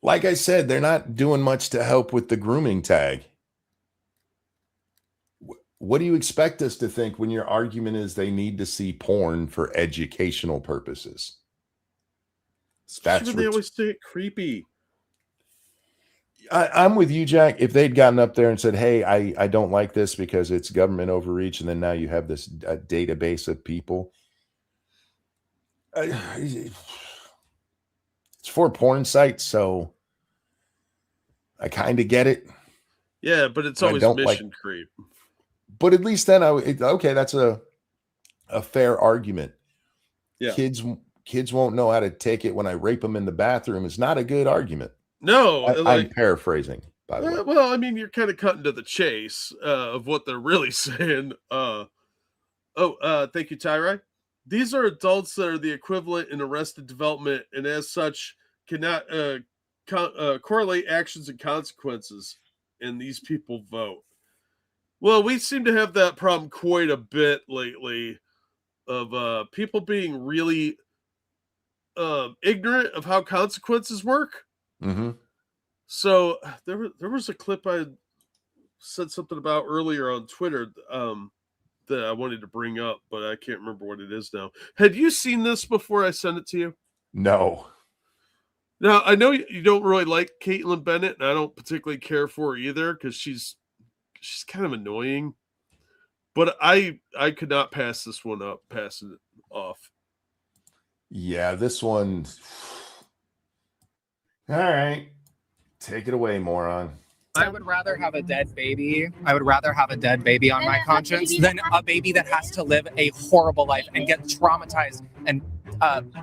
Like I said, they're not doing much to help with the grooming tag. What do you expect us to think when your argument is they need to see porn for educational purposes? That's they always say it creepy. I'm with you, Jack. If they'd gotten up there and said, hey, I don't like this because it's government overreach, and then now you have this database of people. It's for porn sites, so I kind of get it. Yeah, but it's always mission creep. But at least then, okay, that's a fair argument. Yeah, kids won't know how to take it when I rape them in the bathroom. It's not a good argument. No, I'm paraphrasing, by the way. Well, I mean, you're kind of cutting to the chase of what they're really saying. Thank you, Tyra. These are adults that are the equivalent in Arrested Development, and as such, cannot correlate actions and consequences. And these people vote. Well, we seem to have that problem quite a bit lately of people being really ignorant of how consequences work. Mm-hmm. So there was a clip I said something about earlier on Twitter that I wanted to bring up, but I can't remember what it is now. Had you seen this before I sent it to you? No. Now, I know you don't really like Caitlyn Bennett, and I don't particularly care for her either because she's kind of annoying, but I could not pass this one up, passing it off. Yeah, this one. All right. Take it away, moron. I would rather have a dead baby. I would rather have a dead baby on my conscience than a baby that has to live a horrible life and get traumatized and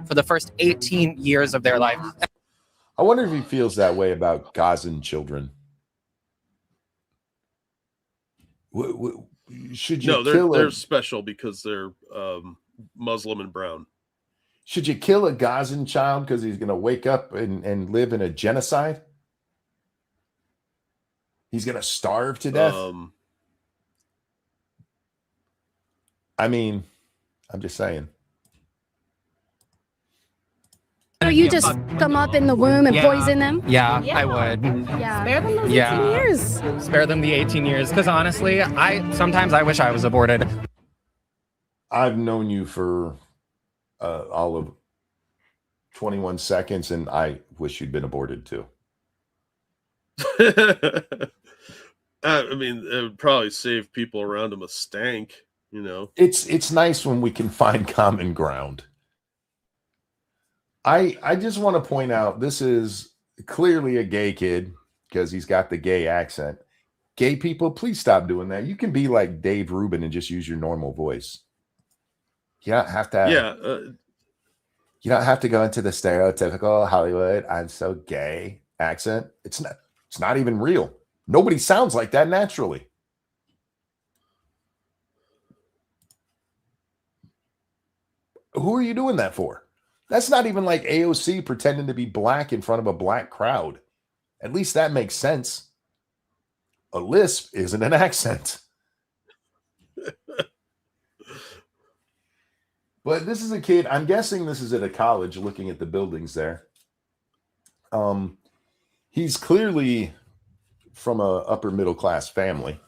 for the first 18 years of their life. I wonder if he feels that way about Gazan children. Should you No, kill they're special because they're Muslim and brown. Should you kill a Gazan child because he's going to wake up and live in a genocide? He's going to starve to death? I mean, I'm just saying. So you just come up in the womb and poison them? Yeah, I would. Yeah. Spare them those 18 years. Spare them the 18 years. Because honestly, sometimes I wish I was aborted. I've known you for all of 21 seconds, and I wish you'd been aborted too. I mean, it would probably save people around him a stank, you know. It's nice when we can find common ground. I just want to point out this is clearly a gay kid because he's got the gay accent. Gay people, please stop doing that. You can be like Dave Rubin and just use your normal voice. You don't have to. You don't have to go into the stereotypical Hollywood "I'm so gay" accent. It's not even real. Nobody sounds like that naturally. Who are you doing that for? That's not even like AOC pretending to be black in front of a black crowd. At least that makes sense. A lisp isn't an accent. But this is a kid, I'm guessing this is at a college looking at the buildings there. He's clearly from a upper middle class family.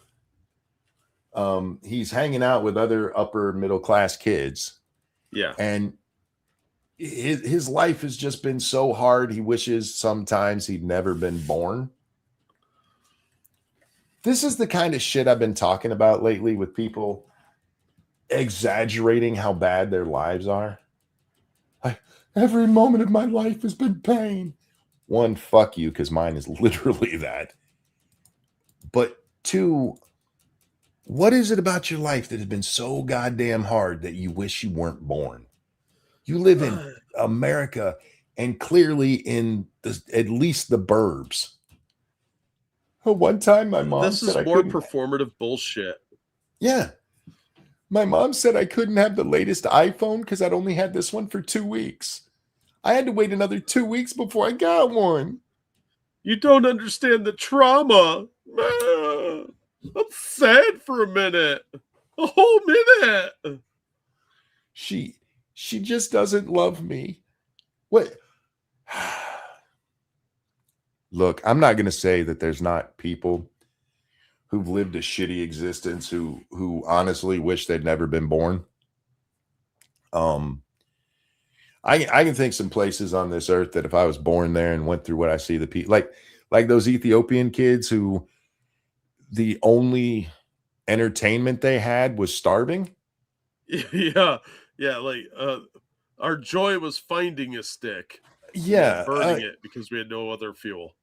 He's hanging out with other upper middle class kids. Yeah. And his life has just been so hard. He wishes sometimes he'd never been born. This is the kind of shit I've been talking about lately with people exaggerating how bad their lives are. Every moment of my life has been pain. One, fuck you, because mine is literally that. But two, what is it about your life that has been so goddamn hard that you wish you weren't born? You live in America and clearly in at least the burbs. One time my mom this said is more performative bullshit. Yeah. My mom said I couldn't have the latest iPhone because I'd only had this one for 2 weeks. I had to wait another 2 weeks before I got one. You don't understand the trauma. I'm sad for a minute. A whole minute. She just doesn't love me. What? Look, I'm not going to say that there's not people who've lived a shitty existence who honestly wish they'd never been born. I can think some places on this earth that if I was born there and went through what I see the people like those Ethiopian kids who the only entertainment they had was starving. Yeah. Like our joy was finding a stick. Yeah, burning it because we had no other fuel.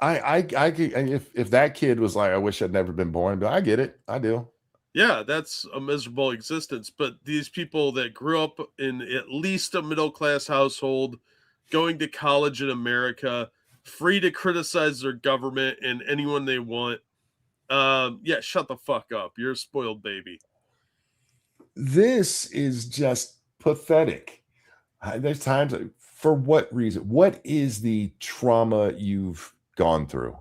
I if that kid was like, I wish I'd never been born, but I get it. I do. Yeah, that's a miserable existence. But these people that grew up in at least a middle-class household, going to college in America, free to criticize their government and anyone they want. Yeah, shut the fuck up. You're a spoiled baby. This is just pathetic. There's times, for what reason? What is the trauma you've gone through?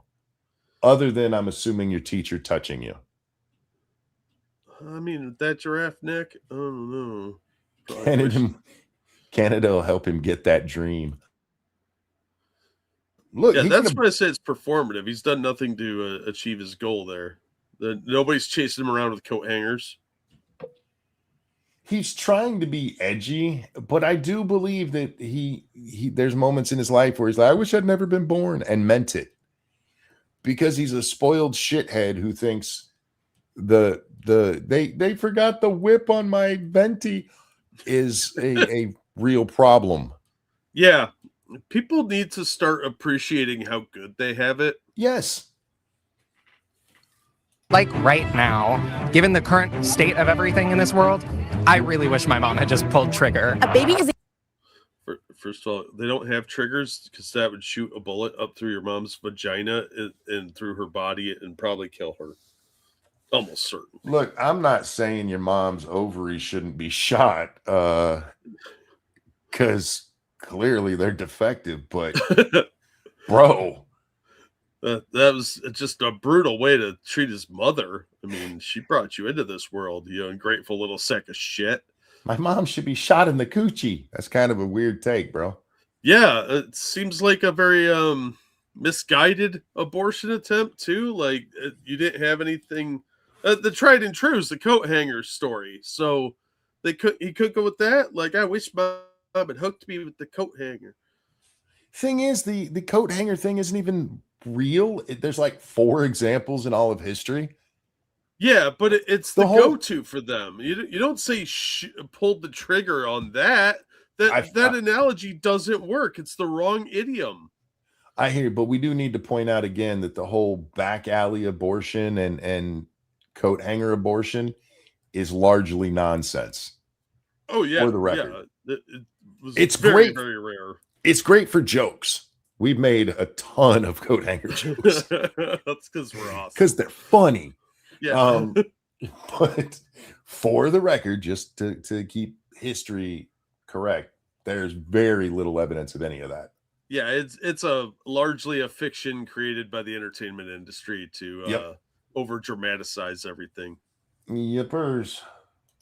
Other than, I'm assuming, your teacher touching you. I mean, that giraffe neck, I don't know. Canada will help him get that dream. Look, yeah, that's why I say it's performative. He's done nothing to achieve his goal there. Nobody's chasing him around with coat hangers. He's trying to be edgy, but I do believe that he there's moments in his life where he's like, I wish I'd never been born, and meant it. Because he's a spoiled shithead who thinks they forgot the whip on my venti is a real problem. Yeah. People need to start appreciating how good they have it. Yes. Like right now, given the current state of everything in this world, I really wish my mom had just pulled trigger. A baby is First of all, they don't have triggers because that would shoot a bullet up through your mom's vagina and through her body and probably kill her. Almost certain. Look, I'm not saying your mom's ovaries shouldn't be shot, because clearly they're defective, but bro. That was just a brutal way to treat his mother. I mean, she brought you into this world, you ungrateful little sack of shit. My mom should be shot in the coochie. That's kind of a weird take, bro. Yeah, it seems like a very misguided abortion attempt too. Like you didn't have anything. The tried and true is the coat hanger story. So he could go with that. Like I wish mom had hooked me with the coat hanger. Thing is, the coat hanger thing isn't even real. There's like 4 examples in all of history. Yeah, but it's the go-to for them. You don't say pulled the trigger on that. That analogy doesn't work. It's the wrong idiom. I hear you, but we do need to point out again that the whole back alley abortion and coat hanger abortion is largely nonsense. Oh yeah, for the record, yeah. It's very, great. very rare. It's great for jokes. We've made a ton of coat hanger jokes. That's because we're awesome. Because they're funny. Yeah. But for the record, just to keep history correct, there's very little evidence of any of that. Yeah, it's largely a fiction created by the entertainment industry to over dramatize everything. Yippers.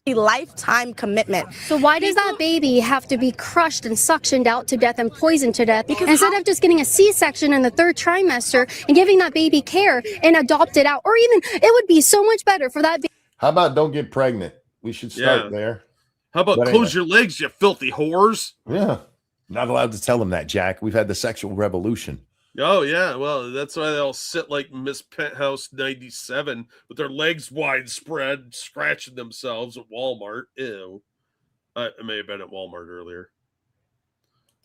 A lifetime commitment. So why does that baby have to be crushed and suctioned out to death and poisoned to death instead of just getting a C-section in the 3rd trimester and giving that baby care and adopt it out? Or even it would be so much better for that baby. How about don't get pregnant? We should start there. How about close your legs, you filthy whores? Yeah. Not allowed to tell them that, Jack. We've had the sexual revolution. Oh, yeah. Well, that's why they all sit like Miss Penthouse 97 with their legs widespread, scratching themselves at Walmart. Ew. I may have been at Walmart earlier.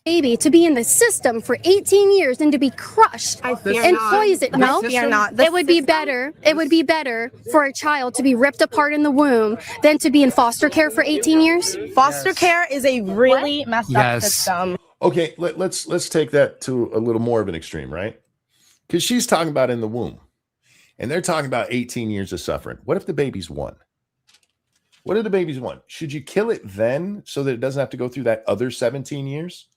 Baby to be in the system for 18 years and to be crushed and poisoned. No, it would be better. It would be better for a child to be ripped apart in the womb than to be in foster care for 18 years. Foster care is a really messed up system. Okay, let's take that to a little more of an extreme, right? Because she's talking about in the womb, and they're talking about 18 years of suffering. What if the baby's 1? What if the baby's 1? Should you kill it then so that it doesn't have to go through that other 17 years?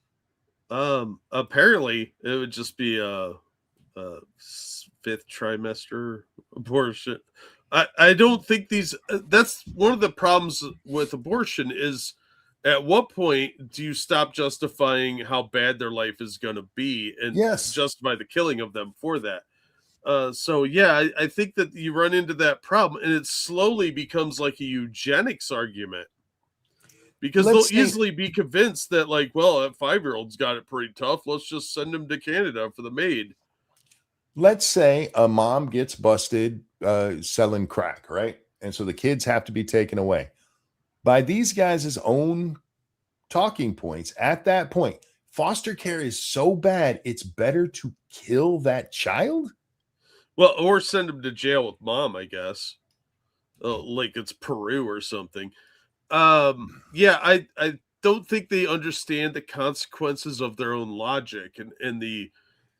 Apparently it would just be a 5th trimester abortion. I don't think that's one of the problems with abortion is at what point do you stop justifying how bad their life is going to be and justify the killing of them for that? So yeah, I think that you run into that problem and it slowly becomes like a eugenics argument. Because they'll easily be convinced that, like, well, that 5-year-old's got it pretty tough. Let's just send him to Canada for the maid. Let's say a mom gets busted selling crack, right? And so the kids have to be taken away. By these guys' own talking points, at that point, foster care is so bad, it's better to kill that child? Well, or send him to jail with mom, I guess. Like it's Peru or something. Yeah, I don't think they understand the consequences of their own logic and the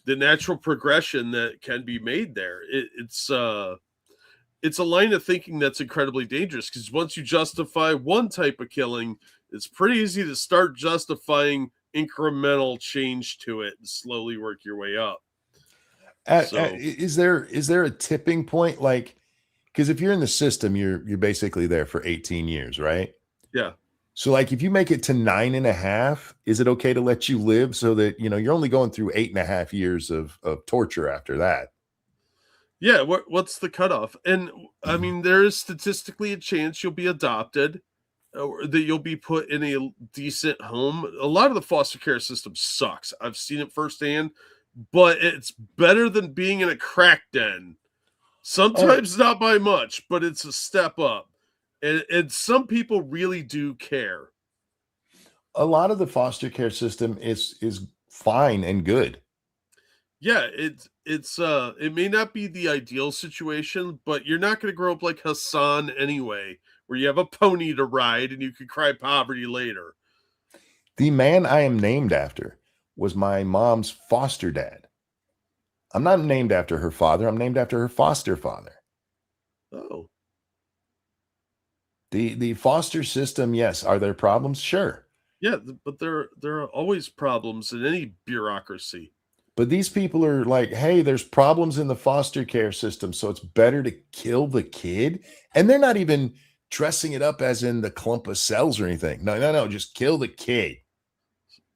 natural progression that can be made there. It's a line of thinking that's incredibly dangerous because once you justify one type of killing, it's pretty easy to start justifying incremental change to it and slowly work your way up. Is there a tipping point? Like, because if you're in the system, you're basically there for 18 years, right? Yeah. So like if you make it to 9.5, is it okay to let you live so that, you're only going through 8.5 years of torture after that? Yeah. What's the cutoff? And I mean, there is statistically a chance you'll be adopted or that you'll be put in a decent home. A lot of the foster care system sucks. I've seen it firsthand, but it's better than being in a crack den. Sometimes not by much, but it's a step up. And some people really do care. A lot of the foster care system is fine and good. Yeah, it may not be the ideal situation, but you're not going to grow up like Hassan anyway, where you have a pony to ride and you can cry poverty later. The man I am named after was my mom's foster dad. I'm not named after her father. I'm named after her foster father. Oh. The foster system, yes. Are there problems? Sure. Yeah, but there are always problems in any bureaucracy. But these people are like, hey, there's problems in the foster care system, so it's better to kill the kid. And they're not even dressing it up as in the clump of cells or anything. No, just kill the kid.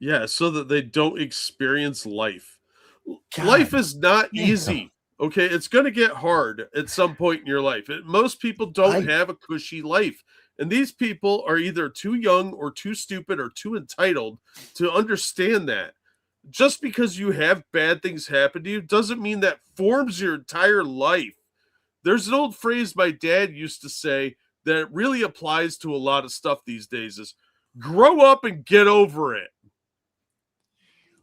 Yeah, so that they don't experience life. God, life is not easy. Okay, it's going to get hard at some point in your life. Most people don't have a cushy life. And these people are either too young or too stupid or too entitled to understand that. Just because you have bad things happen to you doesn't mean that forms your entire life. There's an old phrase my dad used to say that really applies to a lot of stuff these days is grow up and get over it.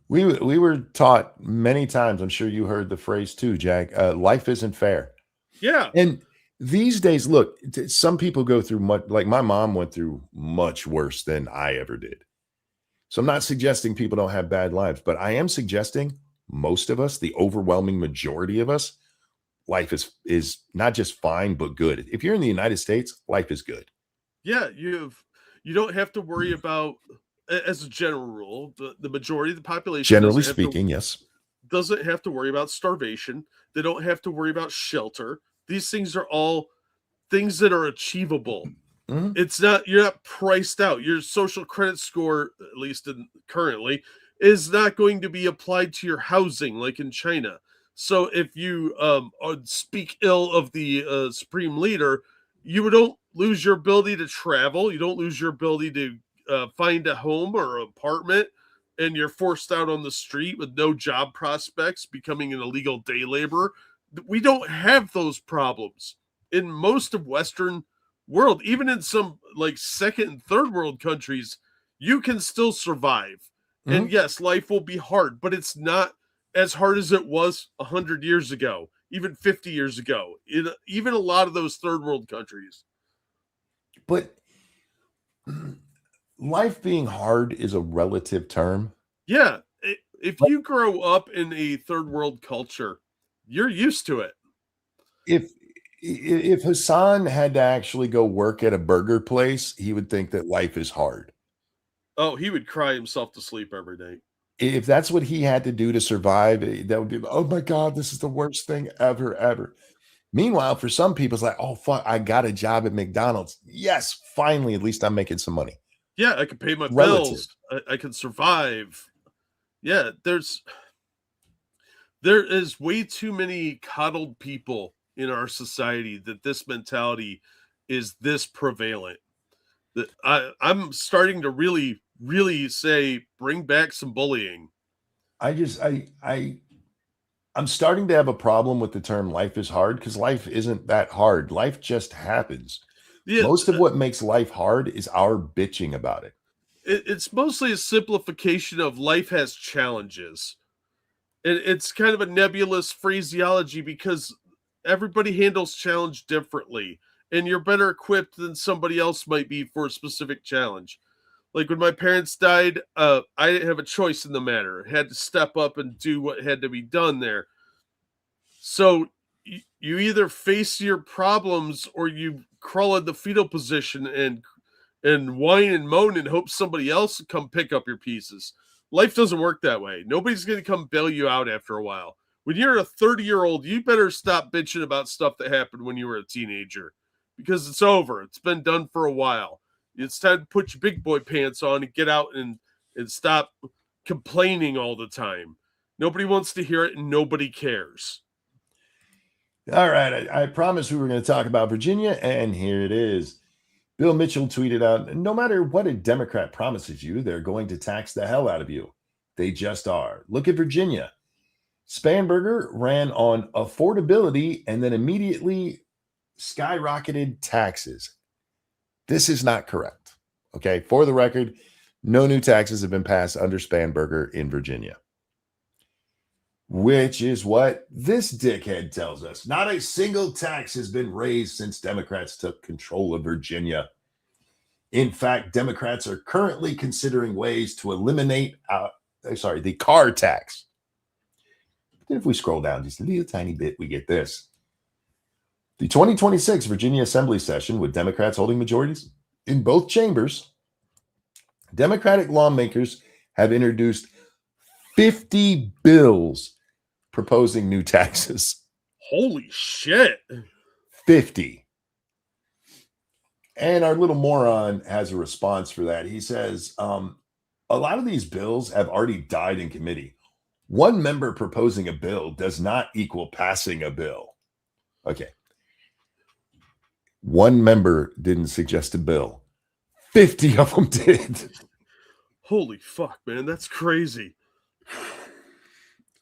We were taught many times, I'm sure you heard the phrase too, Jack, life isn't fair. Yeah. And these days, look, some people go through much, like my mom went through much worse than I ever did. So I'm not suggesting people don't have bad lives, but I am suggesting most of us, the overwhelming majority of us, life is not just fine, but good. If you're in the United States, life is good. Yeah, you don't have to worry about, as a general rule, the majority of the population, generally speaking, yes, doesn't have to worry about starvation. They don't have to worry about shelter. These things are all things that are achievable. Mm-hmm. It's not, you're not priced out. Your social credit score, at least currently, is not going to be applied to your housing like in China. So if you speak ill of the supreme leader, you don't lose your ability to travel. You don't lose your ability to find a home or an apartment, and you're forced out on the street with no job prospects, becoming an illegal day laborer. We don't have those problems in most of Western world. Even in some like second and third world countries, you can still survive. Mm-hmm. And yes, life will be hard, but it's not as hard as it was 100 years ago, even 50 years ago, in even a lot of those third world countries. But life being hard is a relative term. Yeah. If you grow up in a third world culture, you're used to it. If Hassan had to actually go work at a burger place, he would think that life is hard. Oh, he would cry himself to sleep every day. If that's what he had to do to survive, that would be, oh my God, this is the worst thing ever. Meanwhile, for some people, it's like, oh, fuck, I got a job at McDonald's. Yes, finally, at least I'm making some money. Yeah, I can pay my bills. I can survive. Yeah, there is way too many coddled people in our society that this mentality is this prevalent. That I'm starting to really, really say, bring back some bullying. I'm starting to have a problem with the term life is hard, because life isn't that hard. Life just happens. Yeah, most of what makes life hard is our bitching about it. It's mostly a simplification of life has challenges. And it's kind of a nebulous phraseology because everybody handles challenge differently. And you're better equipped than somebody else might be for a specific challenge. Like when my parents died, I didn't have a choice in the matter. I had to step up and do what had to be done there. So you either face your problems or you crawl in the fetal position and whine and moan and hope somebody else will come pick up your pieces. Life doesn't work that way. Nobody's going to come bail you out after a while. When you're a 30-year-old, you better stop bitching about stuff that happened when you were a teenager, because it's over. It's been done for a while. It's time to put your big boy pants on and get out and stop complaining all the time. Nobody wants to hear it and nobody cares. All right. I promised we were going to talk about Virginia, and here it is. Bill Mitchell tweeted out, no matter what a Democrat promises you, they're going to tax the hell out of you. They just are. Look at Virginia. Spanberger ran on affordability and then immediately skyrocketed taxes. This is not correct. Okay. For the record, no new taxes have been passed under Spanberger in Virginia, which is what this dickhead tells us. Not a single tax has been raised since Democrats took control of Virginia. In fact, Democrats are currently considering ways to eliminate the car tax. Then if we scroll down just a little tiny bit, we get this. The 2026 Virginia Assembly session, with Democrats holding majorities in both chambers, Democratic lawmakers have introduced 50 bills proposing new taxes. Holy shit. 50. And our little moron has a response for that. He says, a lot of these bills have already died in committee. One member proposing a bill does not equal passing a bill. Okay. One member didn't suggest a bill. 50 of them did. Holy fuck, man. That's crazy.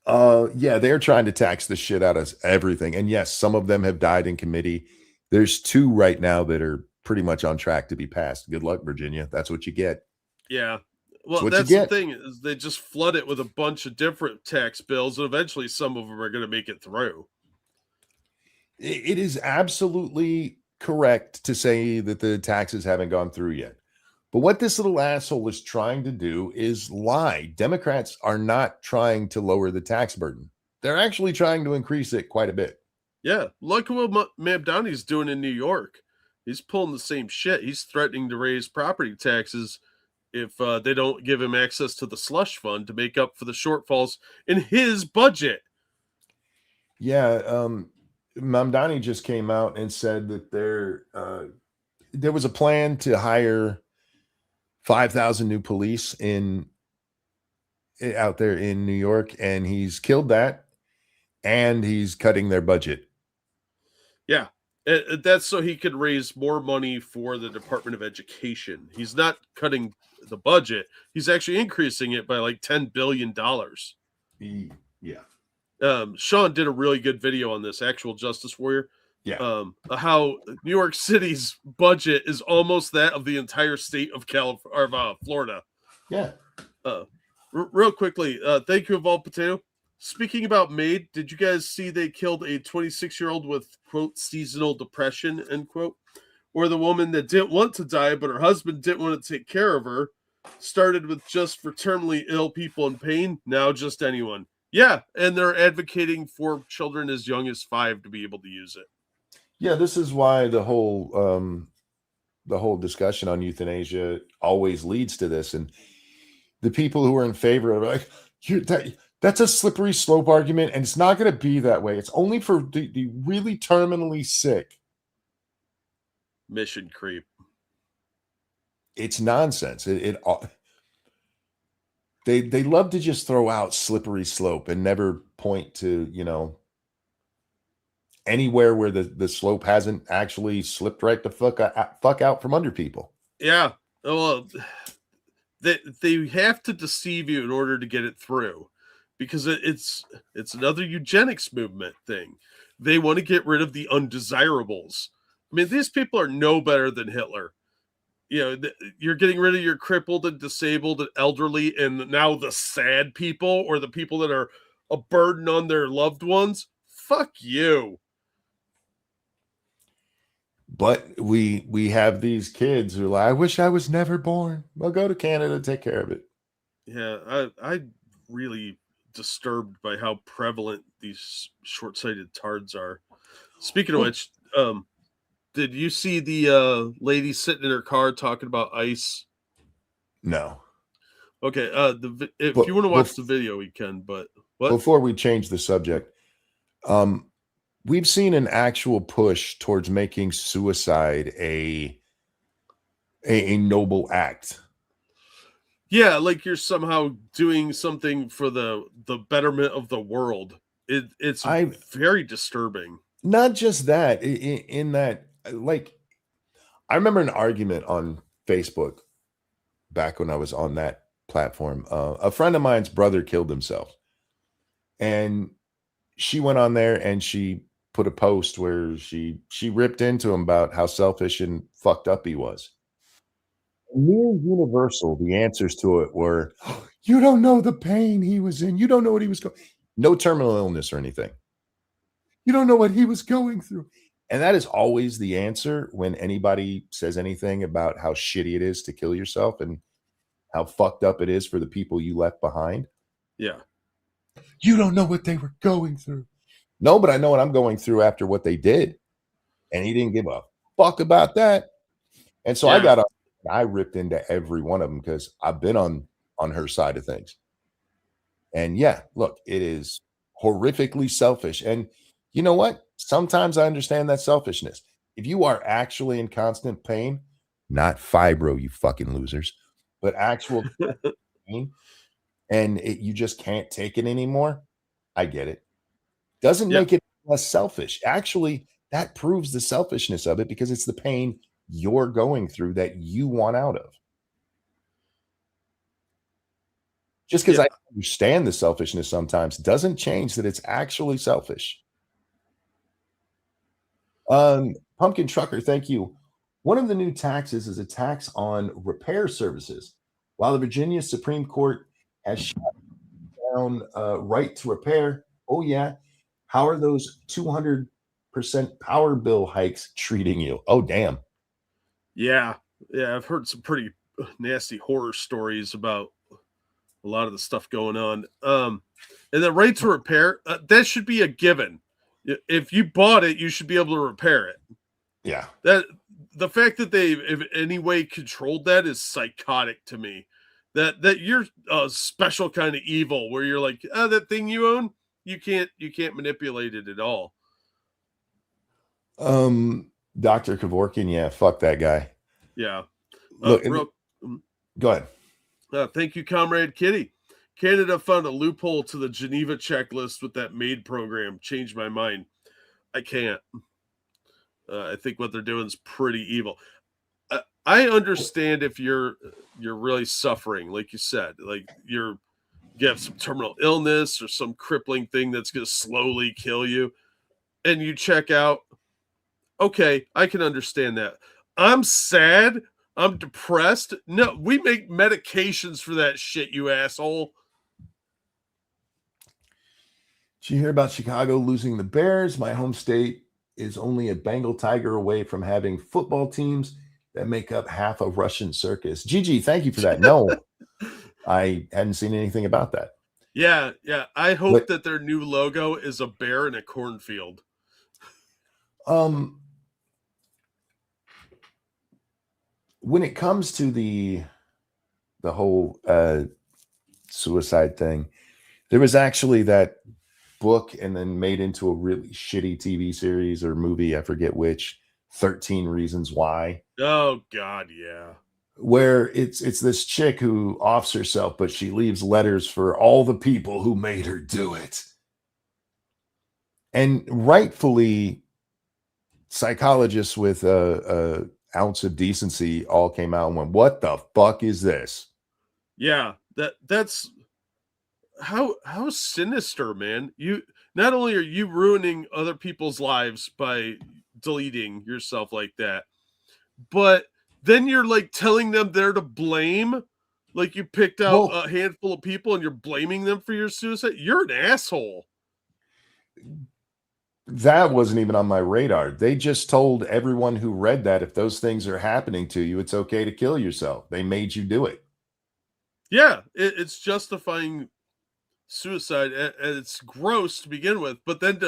Yeah, they're trying to tax the shit out of everything. And yes, some of them have died in committee. There's 2 right now that are pretty much on track to be passed. Good luck, Virginia. That's what you get. Yeah. Well, that's the thing, is they just flood it with a bunch of different tax bills, and eventually some of them are going to make it through. It is absolutely correct to say that the taxes haven't gone through yet. But what this little asshole is trying to do is lie. Democrats are not trying to lower the tax burden. They're actually trying to increase it quite a bit. Yeah. Look at what Mamdani's doing in New York. He's pulling the same shit. He's threatening to raise property taxes if they don't give him access to the slush fund to make up for the shortfalls in his budget. Yeah. Mamdani just came out and said that there was a plan to hire 5,000 new police out there in New York, and he's killed that, and he's cutting their budget. Yeah, that's so he could raise more money for the Department of Education. He's not cutting the budget. He's actually increasing it by like $10 billion. Yeah. Sean did a really good video on this, Actual Justice Warrior. Yeah. How New York City's budget is almost that of the entire state of Florida. Yeah. Real quickly, thank you, Evolved Potato. Speaking about MAID, did you guys see they killed a 26-year-old with, quote, seasonal depression, end quote? Or the woman that didn't want to die, but her husband didn't want to take care of her, started with just for terminally ill people in pain, now just anyone. Yeah, and they're advocating for children as young as 5 to be able to use it. Yeah, this is why the whole discussion on euthanasia always leads to this. And the people who are in favor of it, like, that's a slippery slope argument, and it's not going to be that way. It's only for the really terminally sick. Mission creep. It's nonsense. They love to just throw out slippery slope and never point to, anywhere where the slope hasn't actually slipped right the fuck out from under people. Yeah. Well, they have to deceive you in order to get it through, because it's another eugenics movement thing. They want to get rid of the undesirables. I mean, these people are no better than Hitler. You're getting rid of your crippled and disabled and elderly, and now the sad people, or the people that are a burden on their loved ones. Fuck you. But we have these kids who are like, I wish I was never born. Well, go to Canada, take care of it. Yeah, I really disturbed by how prevalent these short-sighted tards are. Speaking of which, did you see the lady sitting in her car talking about ICE? No. Okay, if you want to watch the video, we can. But what? Before we change the subject, we've seen an actual push towards making suicide a noble act. Yeah, like you're somehow doing something for the betterment of the world. It's very disturbing. Not just that, in that, like, I remember an argument on Facebook back when I was on that platform. A friend of mine's brother killed himself, and she went on there and she put a post where she ripped into him about how selfish and fucked up he was. Near universal, the answers to it were, you don't know the pain he was in. You don't know what he was going. No terminal illness or anything. You don't know what he was going through. And that is always the answer when anybody says anything about how shitty it is to kill yourself and how fucked up it is for the people you left behind. Yeah. You don't know what they were going through. No, but I know what I'm going through after what they did. And he didn't give a fuck about that. And so I ripped into every one of them because I've been on her side of things. And yeah, look, it is horrifically selfish. And you know what? Sometimes I understand that selfishness. If you are actually in constant pain, not fibro, you fucking losers, but actual pain, and you just can't take it anymore, I get it. Doesn't make it less selfish. Actually, that proves the selfishness of it because it's the pain you're going through that you want out of. Just because I understand the selfishness sometimes doesn't change that it's actually selfish. Pumpkin Trucker, thank you. One of the new taxes is a tax on repair services. While the Virginia Supreme Court has shut down right to repair, oh yeah, how are those 200% power bill hikes treating you? Oh, damn. Yeah. I've heard some pretty nasty horror stories about a lot of the stuff going on. And the right to repair, that should be a given. If you bought it, you should be able to repair it. Yeah. That the fact that they in any way controlled that is psychotic to me. That you're a special kind of evil where you're like, that thing you own, you can't manipulate it at all. Dr. Kevorkian, yeah, fuck that guy. Yeah. Look, go ahead. Thank you, Comrade Kitty. Canada found a loophole to the Geneva checklist with that MAID program. Changed my mind. I can't. I think what they're doing is pretty evil. I understand if you're really suffering, like you said, like you have some terminal illness or some crippling thing that's going to slowly kill you, and you check out. Okay, I can understand that. I'm sad. I'm depressed. No, we make medications for that shit, you asshole. Did you hear about Chicago losing the Bears? My home state is only a Bengal tiger away from having football teams that make up half a Russian circus. Gigi, thank you for that. No, I hadn't seen anything about that. Yeah. I hope that their new logo is a bear in a cornfield. When it comes to the whole suicide thing, there was actually that book and then made into a really shitty TV series or movie, I forget which, 13 Reasons Why. Oh God, yeah. Where it's this chick who offs herself, but she leaves letters for all the people who made her do it. And rightfully, psychologists with a ounce of decency all came out and went, what the fuck is this? Yeah, that's how sinister, man. You not only are you ruining other people's lives by deleting yourself like that, but then you're like telling them they're to blame. Like you picked out a handful of people and you're blaming them for your suicide. You're an asshole. That wasn't even on my radar. They just told everyone who read that if those things are happening to you, it's okay to kill yourself. They made you do it. Yeah, it's justifying suicide, and it's gross to begin with. But then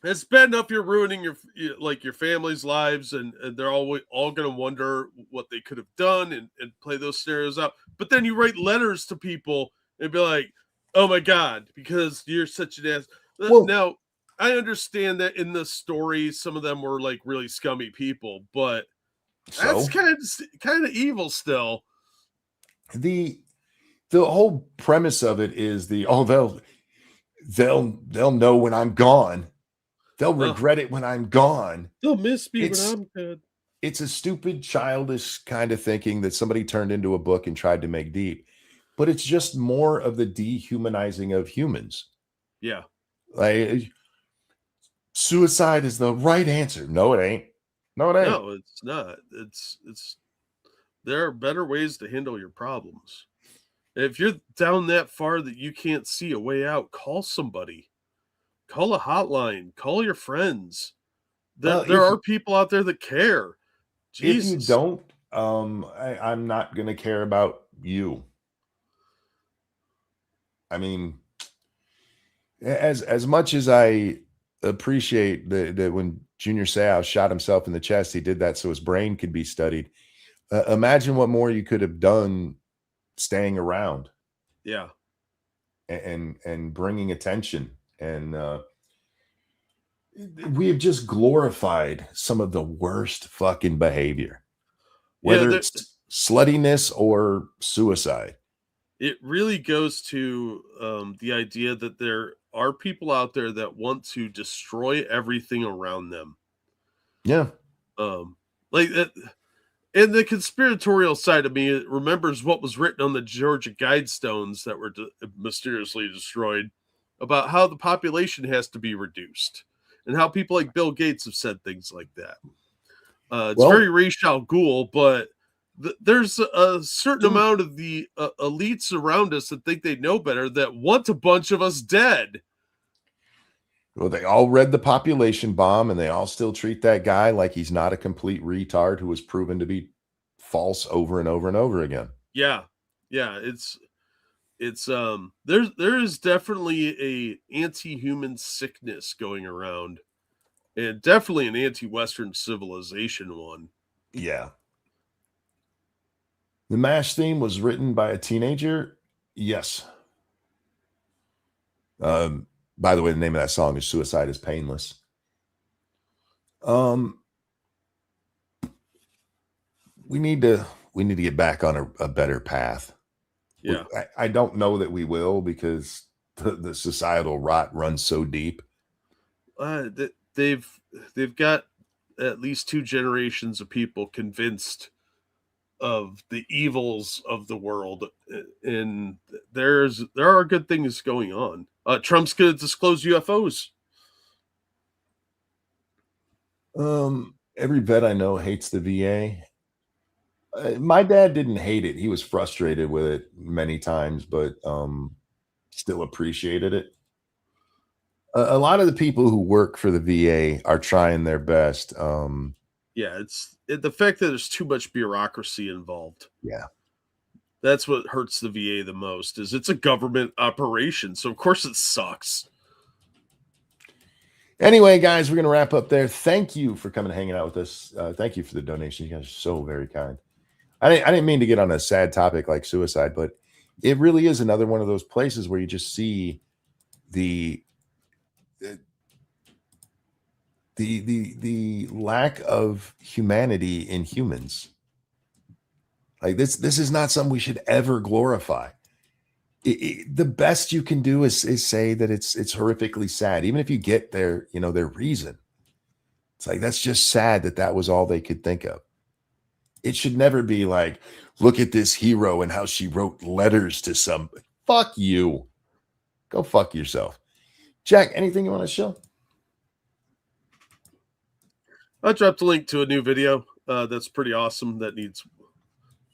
it's bad enough you're ruining your family's lives, and they're all going to wonder what they could have done and play those scenarios out. But then you write letters to people and be like, "Oh my God," because you're such an ass. Now, I understand that in the story, some of them were like really scummy people, but that's kind of evil still. The whole premise of it is they'll know when I'm gone. They'll regret it when I'm gone. They'll miss me when I'm dead. It's a stupid, childish kind of thinking that somebody turned into a book and tried to make deep, but it's just more of the dehumanizing of humans. Yeah. Like, suicide is the right answer. No, it ain't. No, it ain't. No, it's not. It's there are better ways to handle your problems. If you're down that far that you can't see a way out, call somebody. Call a hotline. Call your friends. There are people out there that care. Jesus. If you don't, I'm not going to care about you. I mean, as much as I appreciate that when Junior Seau shot himself in the chest. He did that so his brain could be studied. Imagine what more you could have done staying around. Yeah. And bringing attention. And we have just glorified some of the worst fucking behavior, whether it's sluttiness or suicide. It really goes to the idea that there are people out there that want to destroy everything around them. Yeah. Like that. And the conspiratorial side of me remembers what was written on the Georgia Guidestones that were mysteriously destroyed about how the population has to be reduced and how people like Bill Gates have said things like that. It's very Ra's al Ghul, but there's a certain amount of the elites around us that think they know better that want a bunch of us dead. Well, they all read The Population Bomb, and they all still treat that guy like he's not a complete retard who was proven to be false over and over and over again. Yeah. Yeah. There is definitely a anti-human sickness going around, and definitely an anti-Western civilization one. Yeah. The MASH theme was written by a teenager. Yes. By the way, the name of that song is Suicide is Painless. We need to get back on a better path. Yeah. I don't know that we will, because the societal rot runs so deep. They've got at least 2 generations of people convinced of the evils of the world, and there are good things going on. Trump's going to disclose UFOs. Every vet I know hates the VA. My dad didn't hate it. He was frustrated with it many times, but still appreciated it. A lot of the people who work for the VA are trying their best. Yeah, it's the fact that there's too much bureaucracy involved. Yeah. That's what hurts the VA the most, is it's a government operation. So, of course, it sucks. Anyway, guys, we're going to wrap up there. Thank you for coming and hanging out with us. Thank you for the donation. You guys are so very kind. I didn't mean to get on a sad topic like suicide, but it really is another one of those places where you just see the lack of humanity in humans. Like this is not something we should ever glorify. The best you can do is say that it's horrifically sad, even if you get their reason. It's like, that's just sad that was all they could think of. It should never be like, look at this hero and how she wrote letters to somebody. Fuck you. Go fuck yourself. Jack, anything you want to show? I dropped a link to a new video that's pretty awesome that needs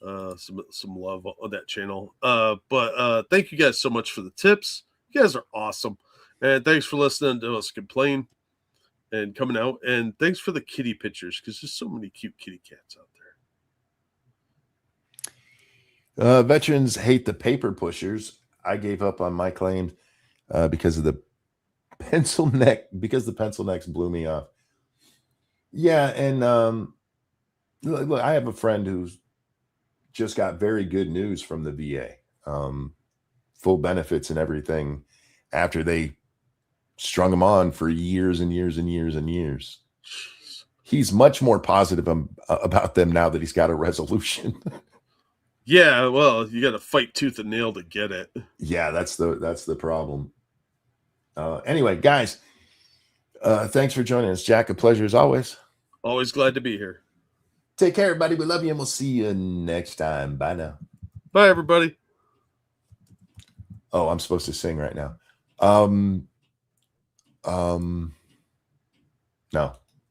some love on that channel. But thank you guys so much for the tips. You guys are awesome. And thanks for listening to us complain and coming out. And thanks for the kitty pictures, because there's so many cute kitty cats out there. Veterans hate the paper pushers. I gave up on my claim because of the pencil neck, because the pencil necks blew me off. Yeah, and look, I have a friend who's just got very good news from the VA, full benefits and everything, after they strung him on for years and years and years and years. He's much more positive about them now that he's got a resolution. Yeah, well, you got to fight tooth and nail to get it. Yeah, that's the problem. Anyway, guys, thanks for joining us. Jack, a pleasure as always. Always glad to be here. Take care, everybody. We love you, and we'll see you next time. Bye now. Bye, everybody. Oh, I'm supposed to sing right now. No.